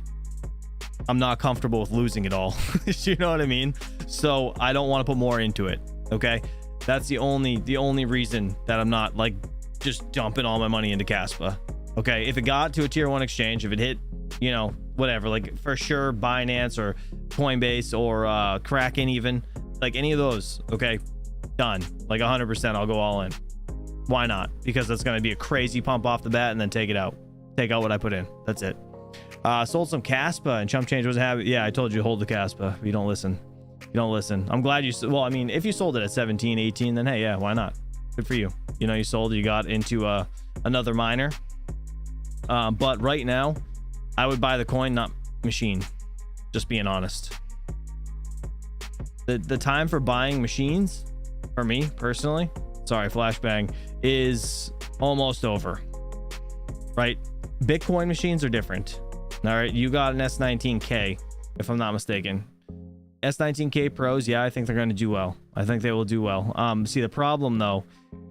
I'm not comfortable with losing it all. You know what I mean? So I don't want to put more into it, okay? That's the only reason that I'm not like just dumping all my money into Kaspa. Okay, if it got to a tier 1 exchange, if it hit, you know, whatever, like for sure Binance or Coinbase or Kraken, even like any of those, okay, done, like 100%, I'll go all in. Why not? Because that's going to be a crazy pump off the bat, and then take out what I put in. That's it. Sold some Kaspa and chump change wasn't happy. Yeah, I told you, hold the Kaspa. If you don't listen, I'm glad you, well, I mean, if you sold it at 17, 18, then hey, yeah, why not? Good for you. You know, you sold, you got into another miner. But right now I would buy the coin, not machine, just being honest. The time for buying machines for me personally, sorry, flashbang, is almost over, right? Bitcoin machines are different. All right, you got an S19K, if I'm not mistaken. S19K Pros, yeah, I think they're going to do well. I think they will do well. See, the problem though,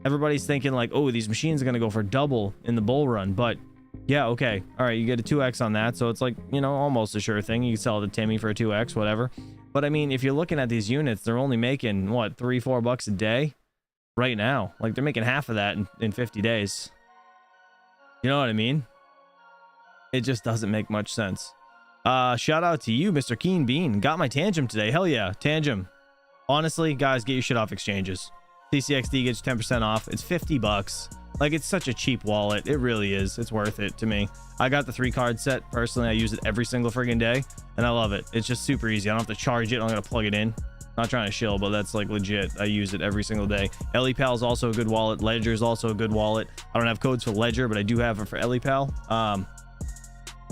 everybody's thinking like, oh, these machines are going to go for double in the bull run, but yeah, okay, all right, you get a 2x on that, so it's like, you know, almost a sure thing. You can sell it to Timmy for a 2x, whatever. But I mean, if you're looking at these units, they're only making what, $3-4 a day right now. Like, they're making half of that in 50 days. You know what I mean? It just doesn't make much sense. Shout out to you, Mr. Keen Bean. Got my Tangem today. Hell yeah, Tangem. Honestly, guys, get your shit off exchanges. CCXD gets 10% off. It's $50. Like, it's such a cheap wallet. It really is. It's worth it to me. I got the 3-card set. Personally, I use it every single friggin' day, and I love it. It's just super easy. I don't have to charge it. I'm gonna plug it in. Not trying to shill, but that's like legit. I use it every single day. EliPal is also a good wallet. Ledger is also a good wallet. I don't have codes for Ledger, but I do have it for EliPal.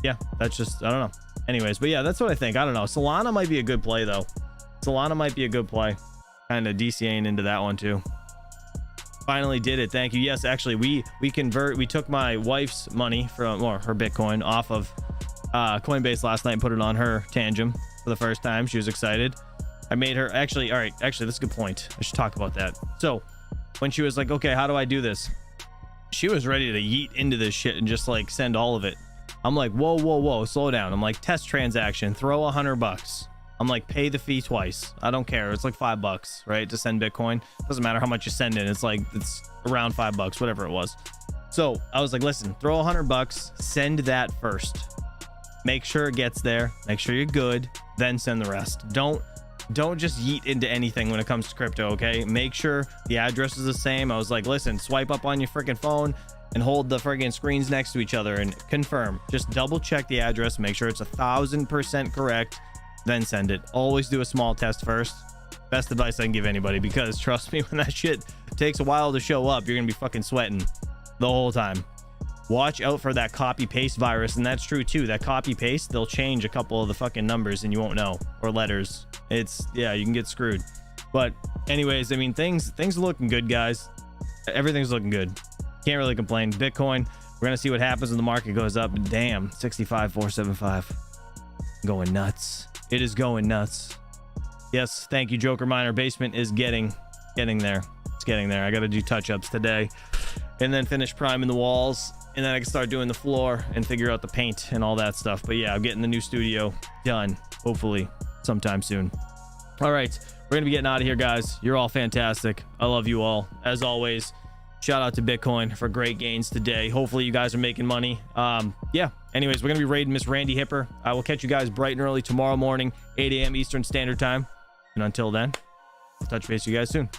Yeah, that's just, I don't know. Anyways, but yeah, that's what I think. I don't know. Solana might be a good play though. Solana might be a good play. Kind of DCAing into that one too. Finally did it. Thank you. Yes, actually, we took my wife's money from, or her Bitcoin off of Coinbase last night and put it on her Tangem for the first time. She was excited. I made her actually, all right, actually, that's a good point. I should talk about that. So when she was like, okay, how do I do this? She was ready to yeet into this shit and just like send all of it. I'm like, whoa, slow down. I'm like, test transaction, throw $100. I'm like, pay the fee twice. I don't care. It's like $5, right? To send Bitcoin. Doesn't matter how much you send in. It's like, it's around $5, whatever it was. So I was like, listen, throw $100, send that first. Make sure it gets there. Make sure you're good. Then send the rest. Don't just yeet into anything when it comes to crypto, okay? Make sure the address is the same. I was like, listen, swipe up on your freaking phone and hold the friggin' screens next to each other and confirm. Just double check the address, make sure it's 1000% correct, then send it. Always do a small test first. Best advice I can give anybody, because trust me, when that shit takes a while to show up, you're gonna be fucking sweating the whole time. Watch out for that copy paste virus, and that's true too. That copy paste, they'll change a couple of the fucking numbers and you won't know, or letters. It's, yeah, you can get screwed. But anyways, I mean, things are looking good, guys. Everything's looking good. Can't really complain. Bitcoin, we're gonna see what happens when the market goes up. Damn, 65,475, going nuts. It is going nuts. Yes, thank you, Joker Miner. Basement is getting there. It's getting there. I gotta do touch-ups today and then finish priming the walls, and then I can start doing the floor and figure out the paint and all that stuff. But yeah, I'm getting the new studio done, hopefully sometime soon. All right, we're gonna be getting out of here, guys. You're all fantastic. I love you all, as always. Shout out to Bitcoin for great gains today. Hopefully you guys are making money. Yeah, anyways, we're gonna be raiding Miss Randy Hipper. I will catch you guys bright and early tomorrow morning, 8 a.m. Eastern Standard Time, and until then, I'll touch base with you guys soon.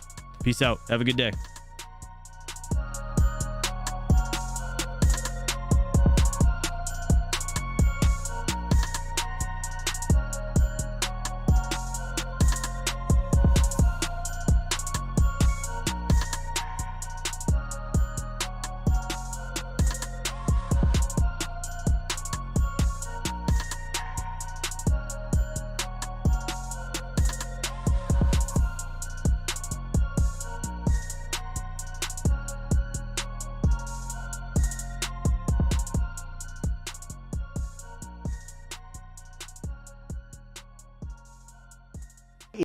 Peace out. Have a good day.